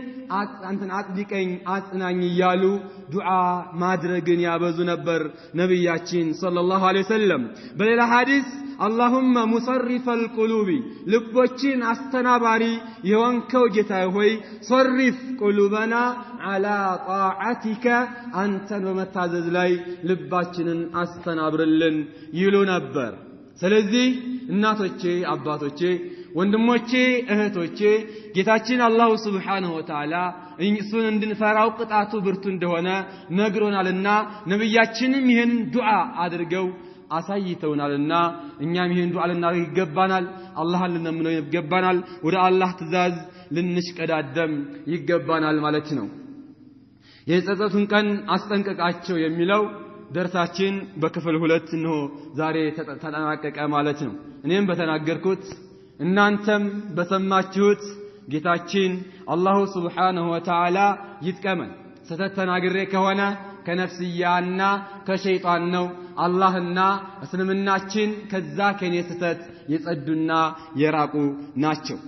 أنتن أطلقين أطناني يالو دعاء مادرقين يابزو نبر نبياتين صلى الله عليه وسلم بل الحديث اللهم مصرف القلوب لبوچين استناباري يوانكو جتاي هوي صرف قلوبنا على طاعتك أنت بمتازز لاي لباچنن استنابرلن يلو نبر ስለዚህ እናቶቼ አባቶቼ ወንድሞቼ እህቶቼ ጌታችን አላህ Subhanahu Wa Ta'ala እሱን እንድንፈራው ቅጣቱ ብርቱ እንደሆነ ነግሮናልና ነብያችንም ይሄን ዱዓ አድርገው አሳይተውናልና እኛም ይሄን ዱዓ ልናደርግ ይገባናል አላህን ልንለምነው ይገባናል ወደ አላህ ትእዛዝ ልንሽቀዳደም ይገባናል ማለት ነው የጸጸቱን ቀን አስጠንቀቃቸው የሚለው درساችን በክፍል 2 ነው ዛሬ ተጠናቀቀ ማለት ነው እኔም በተናገርኩት እናንተም በሰማችሁት ጌታችን አላህ Subhanahu Wa Ta'ala ይጥቀመን ስተተናግሬ ከሆነ ከነፍስያና ከሸይጣን ነው አላህና እስልምናችን ከዛ ከኔ ስተት የጸዱና የራቁ ናቸው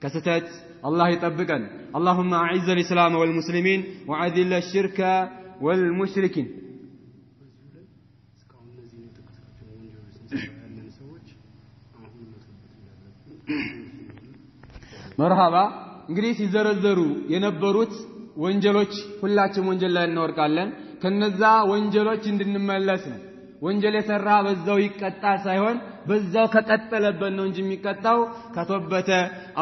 ከስተት الله يطبقن اللهم اعز الاسلام والمسلمين واذل الشرك والمشركين مرحبا እንግዲህ ሲዘረዘሩ የነበሩት ወንጀሎች ሁላችንም ወንጀል ላይ እንወርቃለን ከነዛ ወንጀሎች እንድንመለስ ነው ወንጀል የሰራ በዛው ይቀጣ ሳይሆን በዛው ከቀጠለበት ነው እንጂ የሚቀጣው ከተወበተ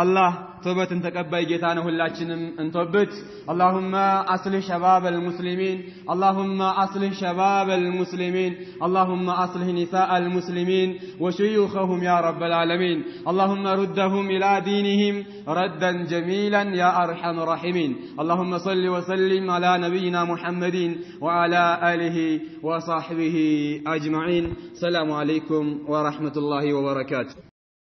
አላህ توبة تقبل جيتانا هلاتشنم انتوبت اللهم أصلح شباب المسلمين اللهم أصلح شباب المسلمين اللهم أصلح نساء المسلمين وشيوخهم يا رب العالمين اللهم ردهم إلى دينهم ردا جميلا يا أرحم الراحمين اللهم صل وسلم على نبينا محمد وعلى آله وصحبه أجمعين السلام عليكم ورحمة الله وبركاته